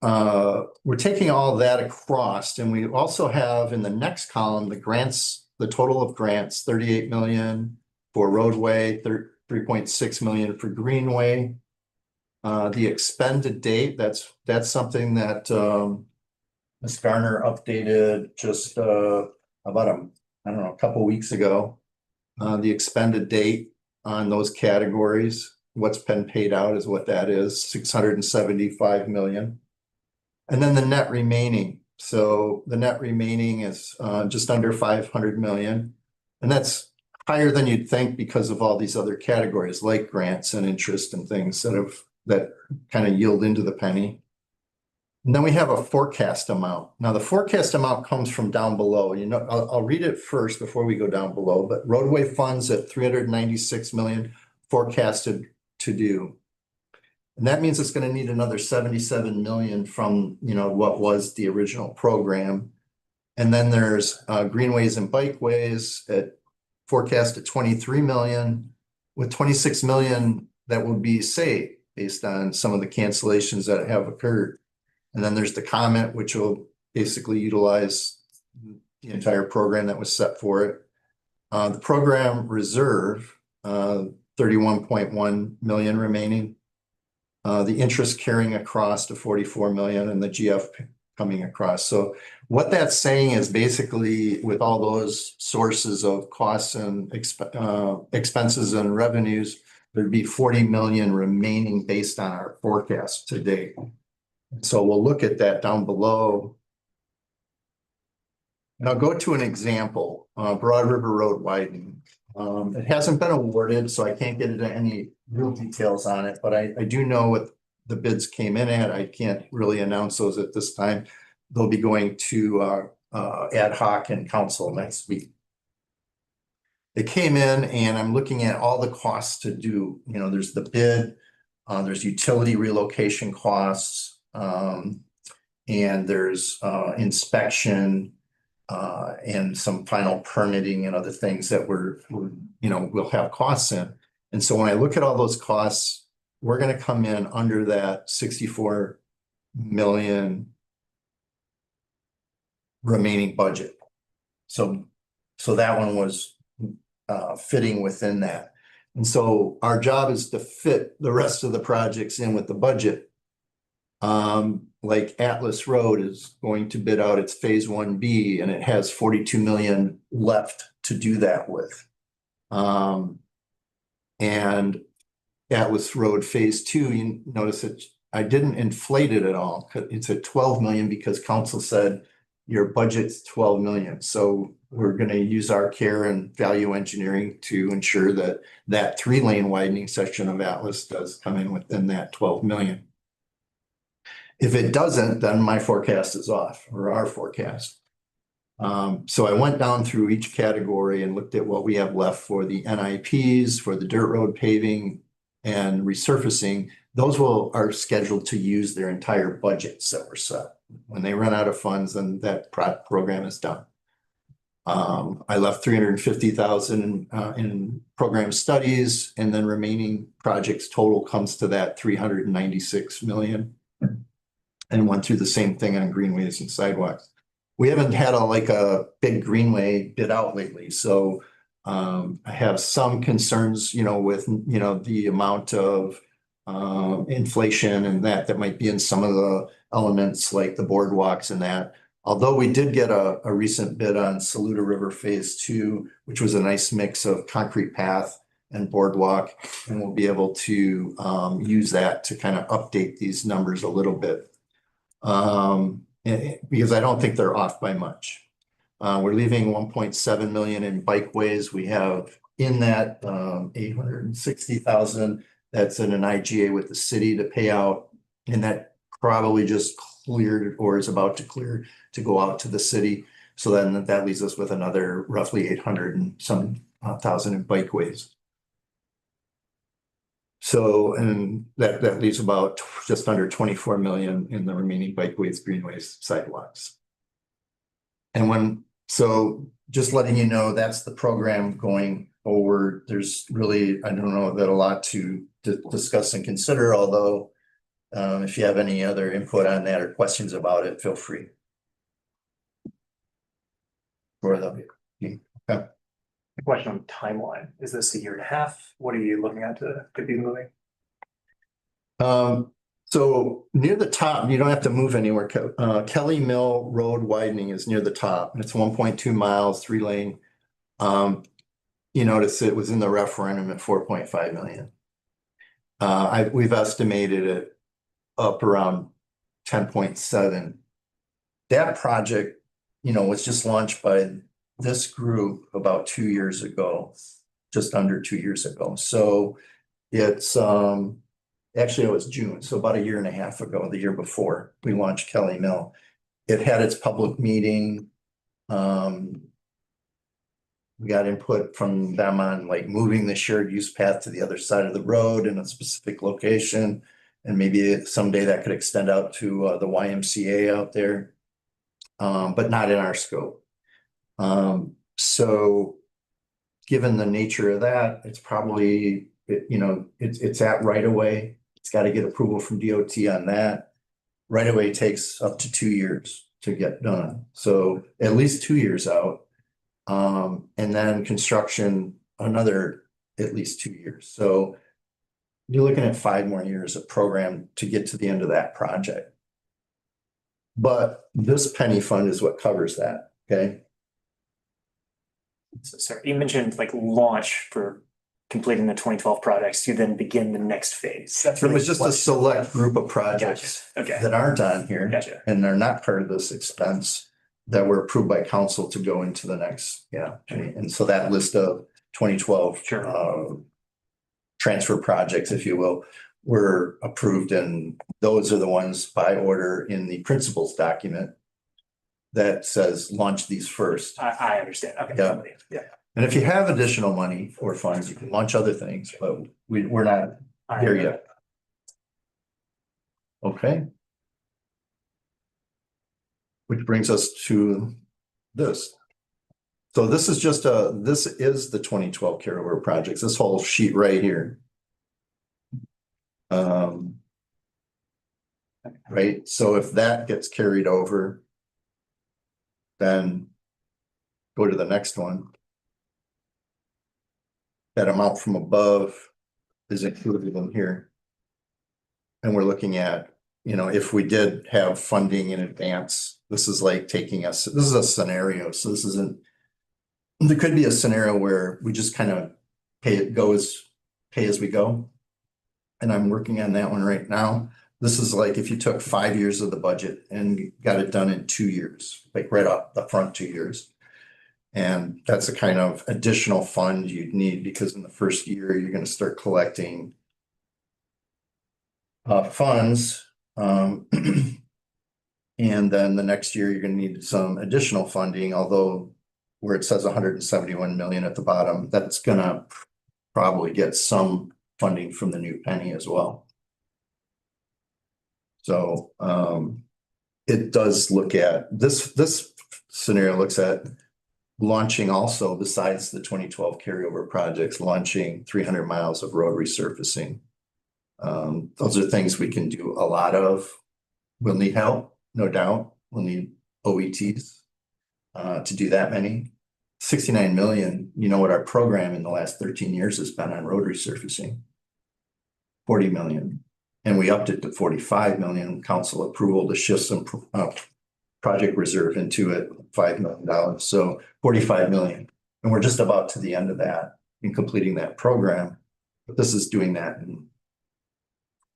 we're taking all that across, and we also have in the next column the grants. The total of grants, 38 million for roadway, 3.6 million for greenway. The expended date, that's something that Ms. Garner updated just about a couple weeks ago. The expended date on those categories, what's been paid out is what that is, 675 million. And then the net remaining. So the net remaining is just under 500 million. And that's higher than you'd think because of all these other categories like grants and interest and things that kind of yield into the penny. And then we have a forecast amount. Now the forecast amount comes from down below. You know, I'll read it first before we go down below, but roadway funds at 396 million forecasted to do. And that means it's going to need another 77 million from, you know, what was the original program. And then there's greenways and bikeways at forecast at 23 million, with 26 million that will be saved based on some of the cancellations that have occurred. And then there's the comment, which will basically utilize the entire program that was set for it. The program reserve, 31.1 million remaining. The interest carrying across to 44 million and the GF coming across. So what that's saying is basically with all those sources of costs and expenses and revenues, there'd be 40 million remaining based on our forecast to date. So we'll look at that down below. And I'll go to an example, Broad River Road widening. It hasn't been awarded, so I can't get into any real details on it, but I do know what the bids came in at. I can't really announce those at this time. They'll be going to ad hoc and council next week. It came in and I'm looking at all the costs to do, there's the bid, there's utility relocation costs, and there's inspection, and some final permitting and other things that we'll have costs in. And so when I look at all those costs, we're gonna come in under that 64 million remaining budget. So that one was fitting within that. And so our job is to fit the rest of the projects in with the budget. Like Atlas Road is going to bid out its phase 1B and it has 42 million left to do that with. And Atlas Road phase 2, you notice that I didn't inflate it at all. It's at 12 million because council said your budget's 12 million. So we're going to use our care and value engineering to ensure that that 3-lane widening section of Atlas does come in within that 12 million. If it doesn't, then my forecast is off, or our forecast. So I went down through each category and looked at what we have left for the NIPs, for the dirt road paving and resurfacing. Those are scheduled to use their entire budgets that were set. When they run out of funds, then that program is done. I left 350,000 in program studies, and then remaining projects total comes to that 396 million. And went through the same thing on greenways and sidewalks. We haven't had a big greenway bid out lately, so I have some concerns, with the amount of inflation and that might be in some of the elements like the boardwalks and that. Although we did get a recent bid on Saluda River Phase 2, which was a nice mix of concrete path and boardwalk, and we'll be able to use that to kind of update these numbers a little bit. Because I don't think they're off by much. We're leaving 1.7 million in bikeways. We have in that 860,000 that's in an IGA with the city to pay out, and that probably just cleared or is about to clear to go out to the city. So then that leaves us with another roughly 800 and some thousand in bikeways. So, and that leaves about just under 24 million in the remaining bikeways, greenways, sidewalks. And so just letting you know, that's the program going forward. There's really, I don't know that a lot to discuss and consider, although if you have any other input on that or questions about it, feel free. Okay.
The question on timeline, is this 1.5 years? What are you looking at to be moving?
So near the top, you don't have to move anywhere. Kelly Mill Road widening is near the top, and it's 1.2 miles, 3-lane. You notice it was in the referendum at 4.5 million. We've estimated it up around 10.7. That project, was just launched by this group about 2 years ago, just under 2 years ago. So it's actually it was June, so about 1.5 years ago, the year before we launched Kelly Mill. It had its public meeting. We got input from them on moving the shared use path to the other side of the road in a specific location. And maybe someday that could extend out to the YMCA out there, but not in our scope. So given the nature of that, it's probably, it's at right away. It's got to get approval from DOT on that. Right away takes up to 2 years to get done. So at least 2 years out. And then construction, another at least 2 years. So you're looking at 5 more years of program to get to the end of that project. But this penny fund is what covers that, okay?
So, sorry, you mentioned launch for completing the 2012 projects to then begin the next phase. That's
It was just a select group of projects
Gotcha. Okay.
that aren't on here
Gotcha.
and they're not part of this expense. that were approved by council to go into the next, yeah. And so that list of 2012 transfer projects, if you will, were approved, and those are the ones by order in the principals document that says launch these first.
I understand. Okay.
Yeah.
Yeah.
And if you have additional money or funds, you can launch other things, but we're not there yet. Okay. Which brings us to this. So this is just this is the 2012 carryover projects, this whole sheet right here. Right, so if that gets carried over, then go to the next one. That amount from above is included in here. And we're looking at, you know, if we did have funding in advance, this is like taking us, this is a scenario, so this isn't, there could be a scenario where we just kind of pay as we go. And I'm working on that one right now. This is like if you took 5 years of the budget and got it done in 2 years, like right off the front 2 years. And that's the kind of additional fund you'd need, because in the first year, you're going to start collecting funds. And then the next year, you're going to need some additional funding, although where it says 171 million at the bottom, that's going to probably get some funding from the new penny as well. So it does look at this scenario looks at launching also, besides the 2012 carryover projects, launching 300 miles of road resurfacing. Those are things we can do a lot of. We'll need help, no doubt. We'll need OETs to do that many. 69 million, you know what our program in the last 13 years has been on road resurfacing? 40 million. And we upped it to 45 million, council approval to shift some project reserve into it, $5 million. So 45 million. And we're just about to the end of that in completing that program. But this is doing that in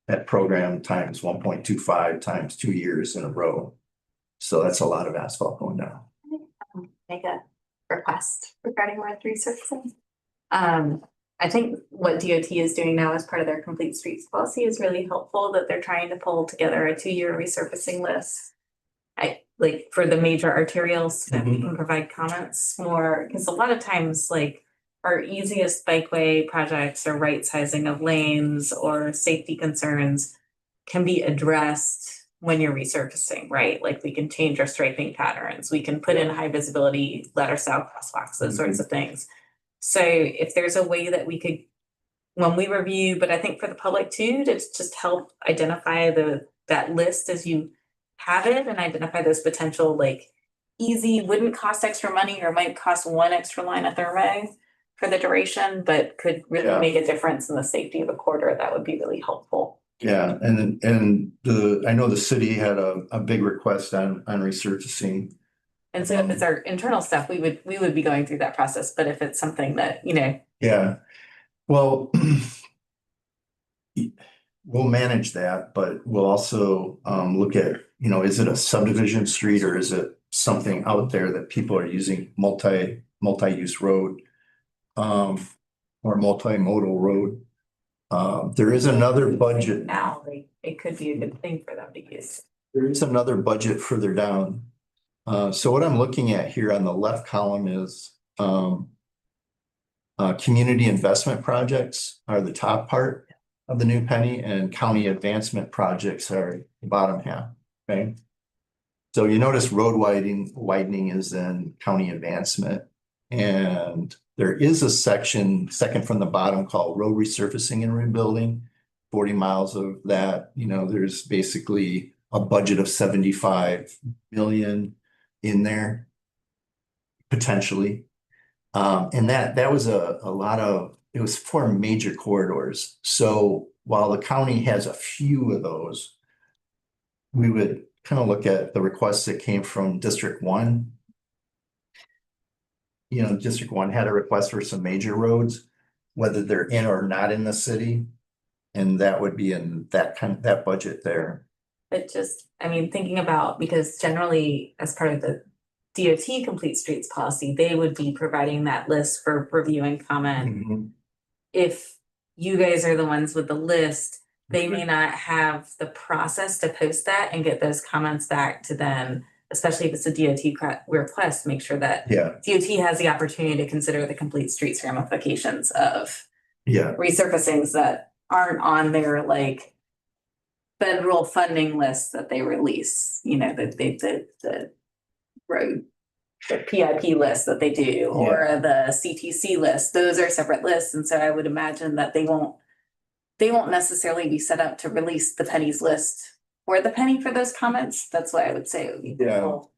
that program times 1.25 times 2 years in a row. So that's a lot of asphalt going down.
Make a request regarding road resurfacing. I think what DOT is doing now as part of their complete streets policy is really helpful, that they're trying to pull together a 2-year resurfacing list. Like for the major arterials, that we can provide comments more, because a lot of times like our easiest bikeway projects or right sizing of lanes or safety concerns can be addressed when you're resurfacing, right? Like we can change our striping patterns, we can put in high visibility letter style crosswalks, those sorts of things. So if there's a way that we could, when we review, but I think for the public too, to just help identify that list as you have it, and identify those potential like easy, wouldn't cost extra money or might cost one extra line of thermo for the duration, but could really make a difference in the safety of a corridor, that would be really helpful.
Yeah, and I know the city had a big request on resurfacing.
And so if it's our internal stuff, we would be going through that process, but if it's something that, you know.
Yeah, well, we'll manage that, but we'll also look at, you know, is it a subdivision street or is it something out there that people are using multi-use road or multimodal road? There is another budget.
Now, like, it could be a good thing for them to use.
There is another budget further down. So what I'm looking at here on the left column is community investment projects are the top part of the new penny, and county advancement projects are the bottom half, okay? So you notice road widening is in county advancement, and there is a section second from the bottom called road resurfacing and rebuilding. 40 miles of that, you know, there's basically a budget of 75 million in there, potentially. And that was a lot of, it was for major corridors. So while the county has a few of those, we would kind of look at the requests that came from District 1. You know, District 1 had a request for some major roads, whether they're in or not in the city. And that would be in that budget there.
But just, I mean, thinking about, because generally as part of the DOT complete streets policy, they would be providing that list for review and comment.
Mhm.
If you guys are the ones with the list, they may not have the process to post that and get those comments back to them, especially if it's a DOT request, make sure that
Yeah,
DOT has the opportunity to consider the complete streets ramifications of
yeah,
resurfacings that aren't on their like federal funding list that they release, you know, the road, the PIP list that they do, or the CTC list. Those are separate lists, and so I would imagine that they won't necessarily be set up to release the pennies list or the penny for those comments. That's why I would say it would be
Yeah.
helpful.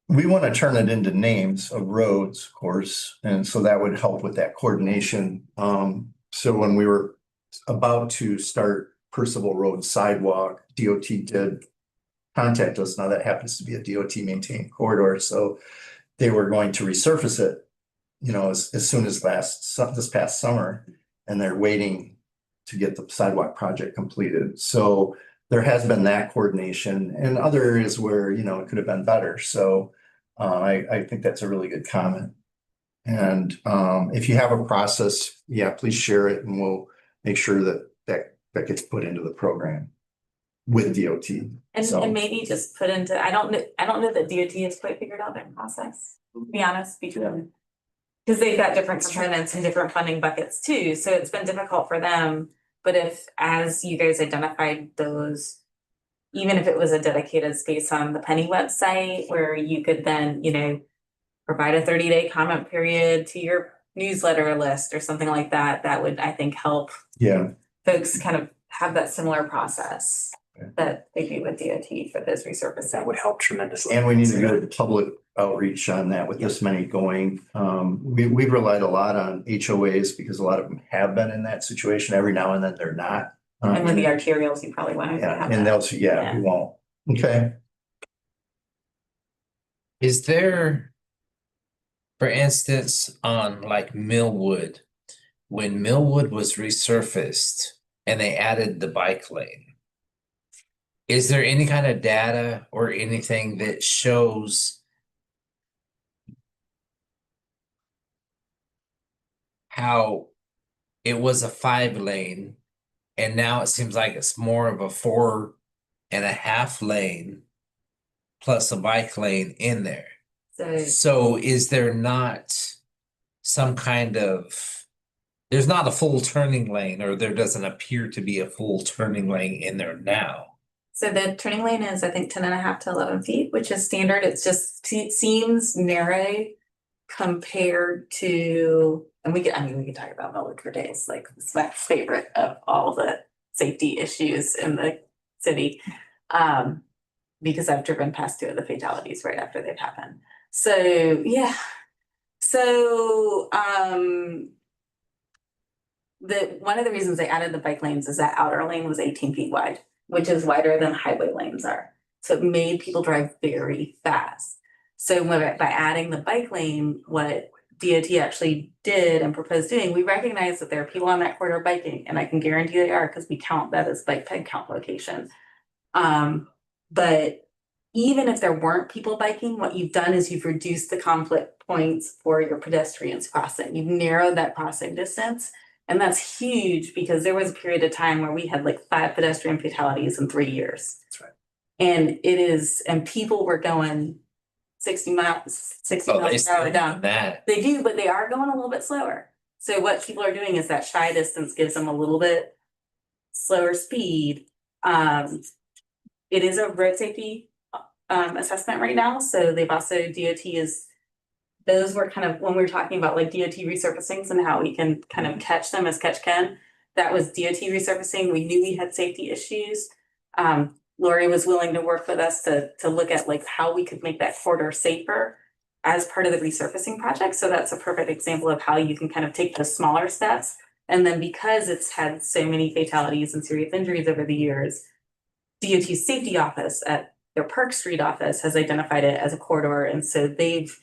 we want to turn it into names of roads, of course, and so that would help with that coordination. So when we were about to start Percival Road sidewalk, DOT did contact us. Now that happens to be a DOT maintained corridor, so they were going to resurface it, you know, as soon as this past summer, and they're waiting to get the sidewalk project completed. So there has been that coordination and other areas where, you know, it could have been better. So I think that's a really good comment. And if you have a process, yeah, please share it and we'll make sure that gets put into the program with DOT. So-
And maybe just put into, I don't know that DOT has quite figured out their process, to be honest, between. Because they've got different components and different funding buckets too, so it's been difficult for them. But if, as you guys identified those, even if it was a dedicated space on the Penny website where you could then, you know, provide a 30-day comment period to your newsletter list or something like that, that would, I think, help
Yeah,
folks kind of have that similar process that they do with DOT for those resurfacing.
That would help tremendously.
and we need to do public outreach on that with this many going. We've relied a lot on HOAs because a lot of them have been in that situation. Every now and then they're not.
And with the arterials, you probably want to
Yeah,
have
and
that.
those, yeah, we won't. Okay.
Is there, for instance, on like Millwood, when Millwood was resurfaced and they added the bike lane, is there any kind of data or anything that shows how it was a 5 lane and now it seems like it's more of a 4.5 lane plus a bike lane in there?
So
So is there not some kind of, there's not a full turning lane, or there doesn't appear to be a full turning lane in there now?
So the turning lane is, I think, 10.5 to 11 feet, which is standard. It's just, it seems narrow compared to, and we could talk about Millwood for days, like it's my favorite of all the safety issues in the city. Because I've driven past 2 of the fatalities right after they've happened. So, yeah. So, one of the reasons they added the bike lanes is that outer lane was 18 feet wide, which is wider than highway lanes are. So it made people drive very fast. So by adding the bike lane, what DOT actually did and proposed doing, we recognize that there are people on that corridor biking, and I can guarantee they are because we count that as bike ped count location. But even if there weren't people biking, what you've done is you've reduced the conflict points for your pedestrians crossing. You've narrowed that crossing distance. And that's huge because there was a period of time where we had like 5 pedestrian fatalities in 3 years.
That's right.
And people were going 60 miles per hour down.
That.
They do, but they are going a little bit slower. So what people are doing is that shy distance gives them a little bit slower speed. It is a road safety assessment right now. So they've also, DOT is, those were kind of, when we were talking about like DOT resurfacings and how we can kind of catch them as catch can, that was DOT resurfacing. We knew we had safety issues. Lori was willing to work with us to look at like how we could make that corridor safer as part of the resurfacing project. So that's a perfect example of how you can kind of take those smaller steps. And then because it's had so many fatalities and serious injuries over the years, DOT's safety office at their Park Street office has identified it as a corridor. And so they've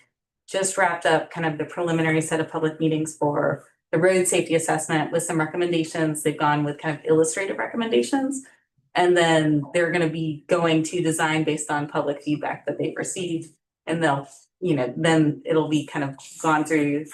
just wrapped up kind of the preliminary set of public meetings for the road safety assessment with some recommendations. They've gone with kind of illustrative recommendations. And then they're going to be going to design based on public feedback that they've received. And they'll, then it'll be kind of gone through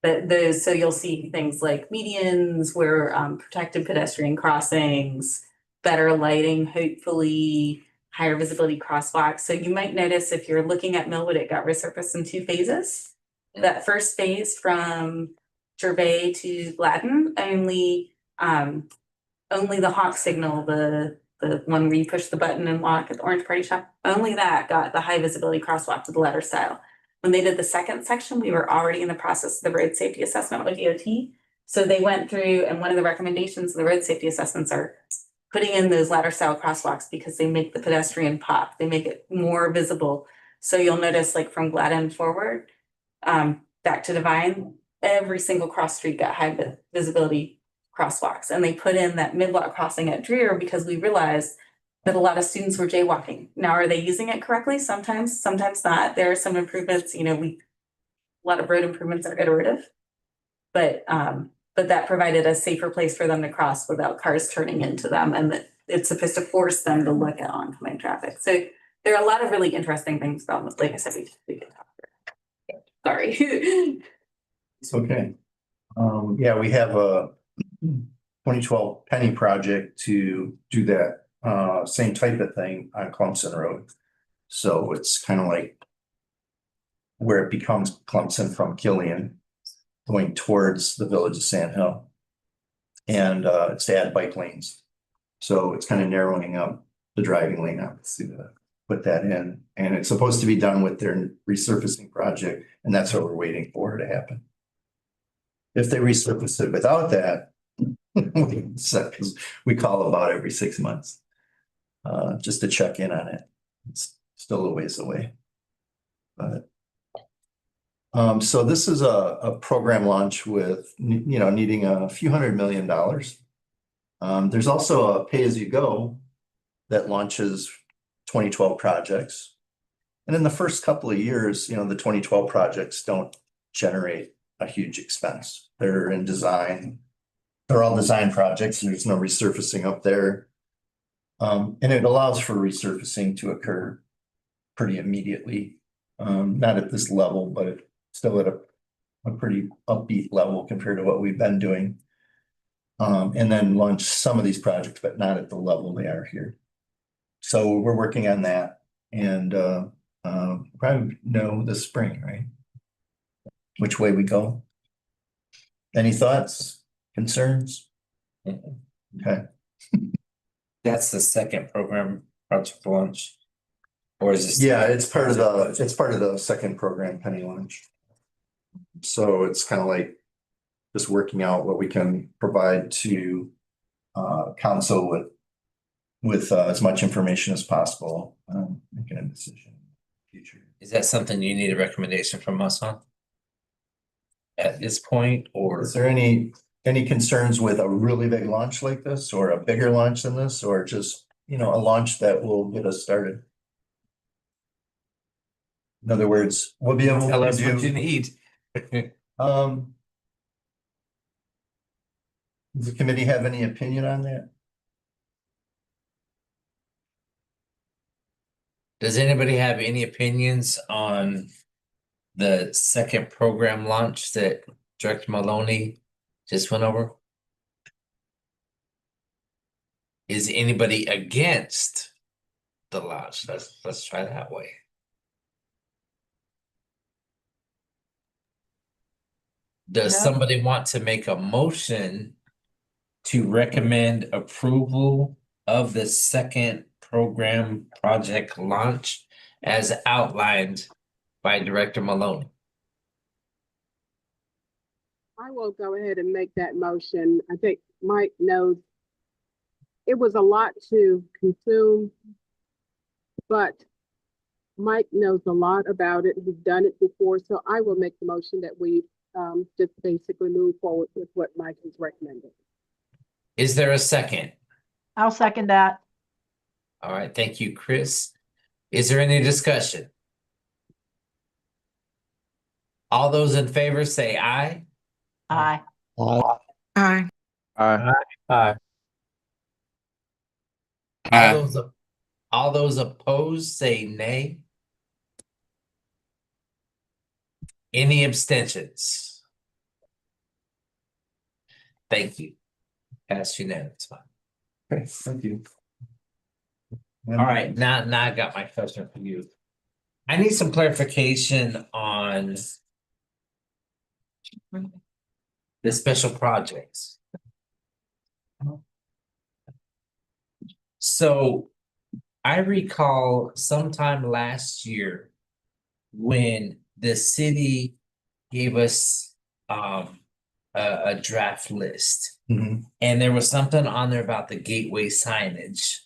those, so you'll see things like medians where protected pedestrian crossings, better lighting, hopefully higher visibility crosswalks. So you might notice if you're looking at Millwood, it got resurfaced in 2 phases. That first phase from Gervais to Gladden, only the hawk signal, the one where you push the button and lock at the Orange Party Shop, only that got the high visibility crosswalk to the letter style. When they did the second section, we were already in the process of the road safety assessment with DOT. So they went through, and one of the recommendations of the road safety assessments are putting in those ladder style crosswalks because they make the pedestrian pop, they make it more visible. So you'll notice like from Gladden forward, back to Divine, every single cross street got high visibility crosswalks. And they put in that mid-lot crossing at Dreer because we realized that a lot of students were jaywalking. Now, are they using it correctly? Sometimes, sometimes not. There are some improvements, a lot of road improvements are iterative. But that provided a safer place for them to cross without cars turning into them. And that it's supposed to force them to look at oncoming traffic. So there are a lot of really interesting things about this. Like I said, we could talk. Sorry.
It's okay. Yeah, we have a 2012 Penny project to do that same type of thing on Clemson Road. So it's kind of like where it becomes Clemson from Killian, going towards the village of Sand Hill. And it's to add bike lanes. So it's kind of narrowing up the driving lane obviously to put that in. And it's supposed to be done with their resurfacing project, and that's what we're waiting for to happen. If they resurface it without that, because we call about every 6 months. Just to check in on it. It's still a ways away. But so this is a program launch with, needing a few $100 million. There's also a pay-as-you-go that launches 2012 projects. And in the first couple of years, the 2012 projects don't generate a huge expense. They're in design. They're all design projects. There's no resurfacing up there. And it allows for resurfacing to occur pretty immediately. Not at this level, but still at a pretty upbeat level compared to what we've been doing. And then launch some of these projects, but not at the level they are here. So we're working on that, and probably know this spring, right? Which way we go. Any thoughts, concerns? Okay.
That's the second program project launch. Or is this?
Yeah, it's part of the second program Penny launch. So it's kind of like just working out what we can provide to council with as much information as possible, making a decision in the future.
Is that something you need a recommendation from us on? At this point, or?
Is there any concerns with a really big launch like this, or a bigger launch than this, or just, a launch that will get us started? In other words, we'll be able
Tell
to
us what you
do,
need.
does the committee have any opinion on that?
Does anybody have any opinions on the second program launch that Director Maloney just went over? Is anybody against the launch? Let's try that way. Does somebody want to make a motion to recommend approval of the second program project launch as outlined by Director Maloney?
I will go ahead and make that motion. I think Mike knows it was a lot to consume, but Mike knows a lot about it. We've done it before, so I will make the motion that we just basically move forward with what Mike has recommended.
Is there a second?
I'll second that.
All right, thank you, Chris. Is there any discussion? All those in favor say aye.
Aye.
Aye.
Aye.
All those opposed say nay. Any abstentions? Thank you. Pass unanimous.
Okay, thank you.
All right, now I got my question for you. I need some clarification on the special projects. So I recall sometime last year when the city gave us a draft list.
Mhm.
And there was something on there about the gateway signage.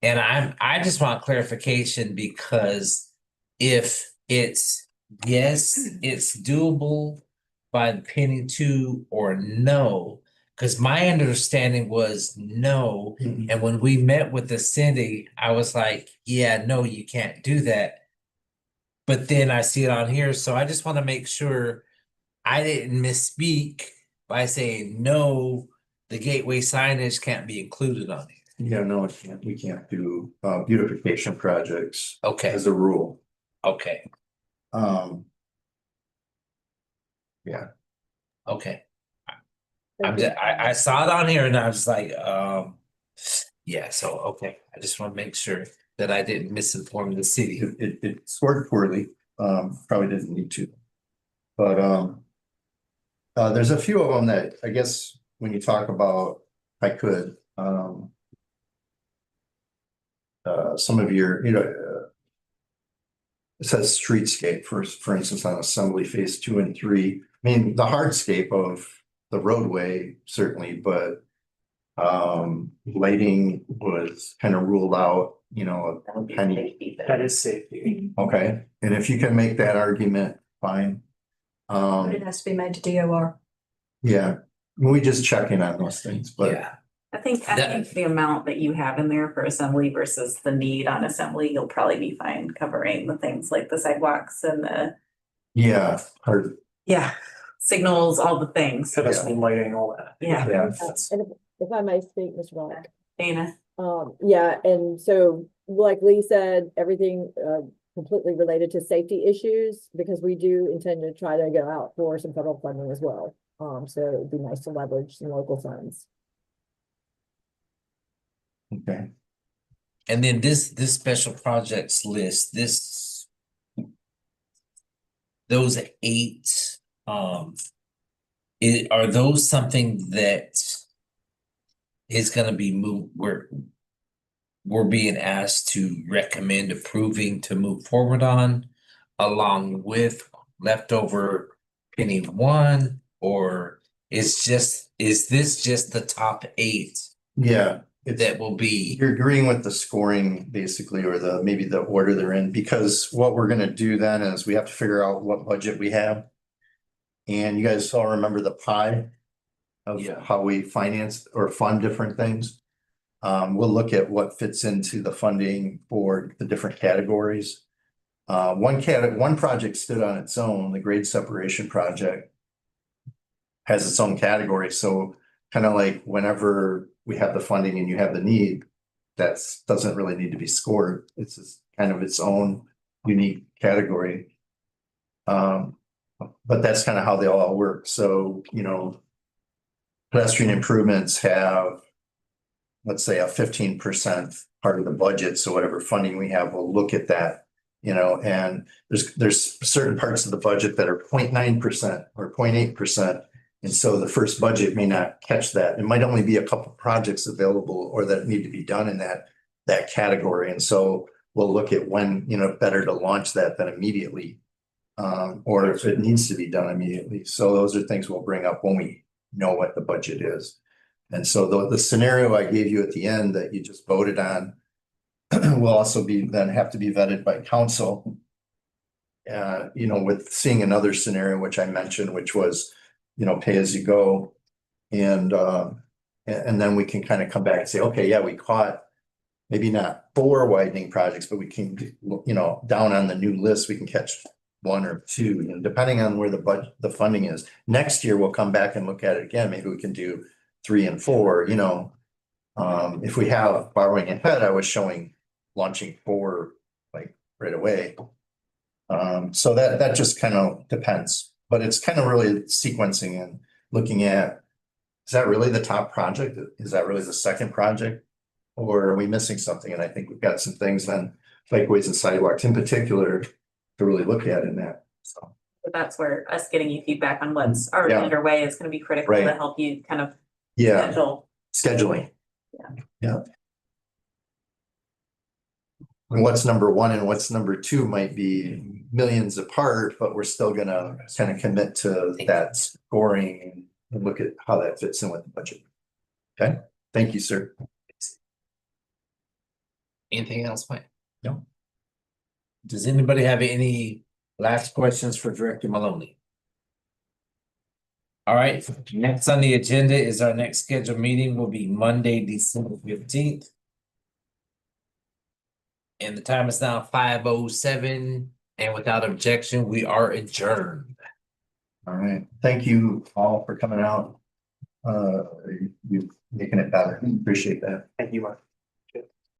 And I just want clarification because if it's yes, it's doable by the penny two or no, because my understanding was no.
Mhm.
And when we met with the city, I was like, yeah, no, you can't do that. But then I see it on here, so I just want to make sure I didn't misspeak by saying no, the gateway signage can't be included on it.
Yeah, no, it can't, we can't do beautification projects
Okay,
as a rule.
okay,
Um. Yeah,
okay. I saw it on here and I was like, yeah, so, okay, I just want to make sure that I didn't misinform the city.
it scored poorly, probably didn't need to. But there's a few of them that I guess when you talk about, I could, some of your, it says streetscape for instance, on Assembly Phase 2 and 3. I mean, the hardscape of the roadway certainly, but lighting was kind of ruled out, a penny.
That is safety.
Okay, and if you can make that argument, fine.
It has to be made to DOR.
Yeah, we just check in on those things, but
Yeah,
I think the amount that you have in there for assembly versus the need on assembly, you'll probably be fine covering the things like the sidewalks and the,
yeah, hard,
yeah, signals, all the things.
Pedestrian lighting, all that.
Yeah.
Yeah, that's-
And if I may speak, Mr. Rock.
Dana,
Yeah, and so like Lee said, everything completely related to safety issues, because we do intend to try to go out for some federal funding as well. So it'd be nice to leverage some local funds.
okay.
and then this special projects list, those 8, are those something that is gonna be moved, we're being asked to recommend approving to move forward on, along with leftover penny 1, or is this just the top 8
Yeah, it's,
that will be?
you're agreeing with the scoring basically, or maybe the order they're in, because what we're gonna do then is we have to figure out what budget we have. And you guys all remember the pie of
Yeah.
how we finance or fund different things. We'll look at what fits into the funding for the different categories. One project stood on its own, the grade separation project has its own category, so kind of like whenever we have the funding and you have the need, that's doesn't really need to be scored. It's just kind of its own unique category. But that's kind of how they all work. So, pedestrian improvements have, let's say, a 15% part of the budget. So whatever funding we have, we'll look at that, and there's certain parts of the budget that are 0.9% or 0.8%. And so the first budget may not catch that. It might only be a couple projects available or that need to be done in that category. And so we'll look at when, better to launch that than immediately. Or if it needs to be done immediately. So those are things we'll bring up when we know what the budget is. And so the scenario I gave you at the end that you just voted on will also then have to be vetted by council. With seeing another scenario, which I mentioned, which was, pay as you go. And then we can kind of come back and say, okay, yeah, we caught maybe not 4 widening projects, but we can, down on the new list, we can catch 1 or 2, depending on where the funding is. Next year, we'll come back and look at it again. Maybe we can do 3 and 4, if we have borrowing ahead, I was showing launching 4 like right away. So that just kind of depends, but it's kind of really sequencing and looking at, is that really the top project? Is that really the second project? Or are we missing something? And I think we've got some things on bikeways and sidewalks in particular to really look at in that, so.
But that's where us getting you feedback on what's already
Yeah.
underway is gonna be critical
Right.
to help you kind of
Yeah,
schedule.
scheduling.
Yeah.
Yeah. And what's number one and what's number two might be millions apart, but we're still gonna kind of commit to that scoring and look at how that fits in with the budget. Okay, thank you, sir.
Anything else, Mike?
No.
Does anybody have any last questions for Director Maloney? All right, next on the agenda is our next scheduled meeting will be Monday, December 15th. And the time is now 5:07, and without objection, we are adjourned.
All right, thank you all for coming out. You making it better, appreciate that.
Thank you, Mark.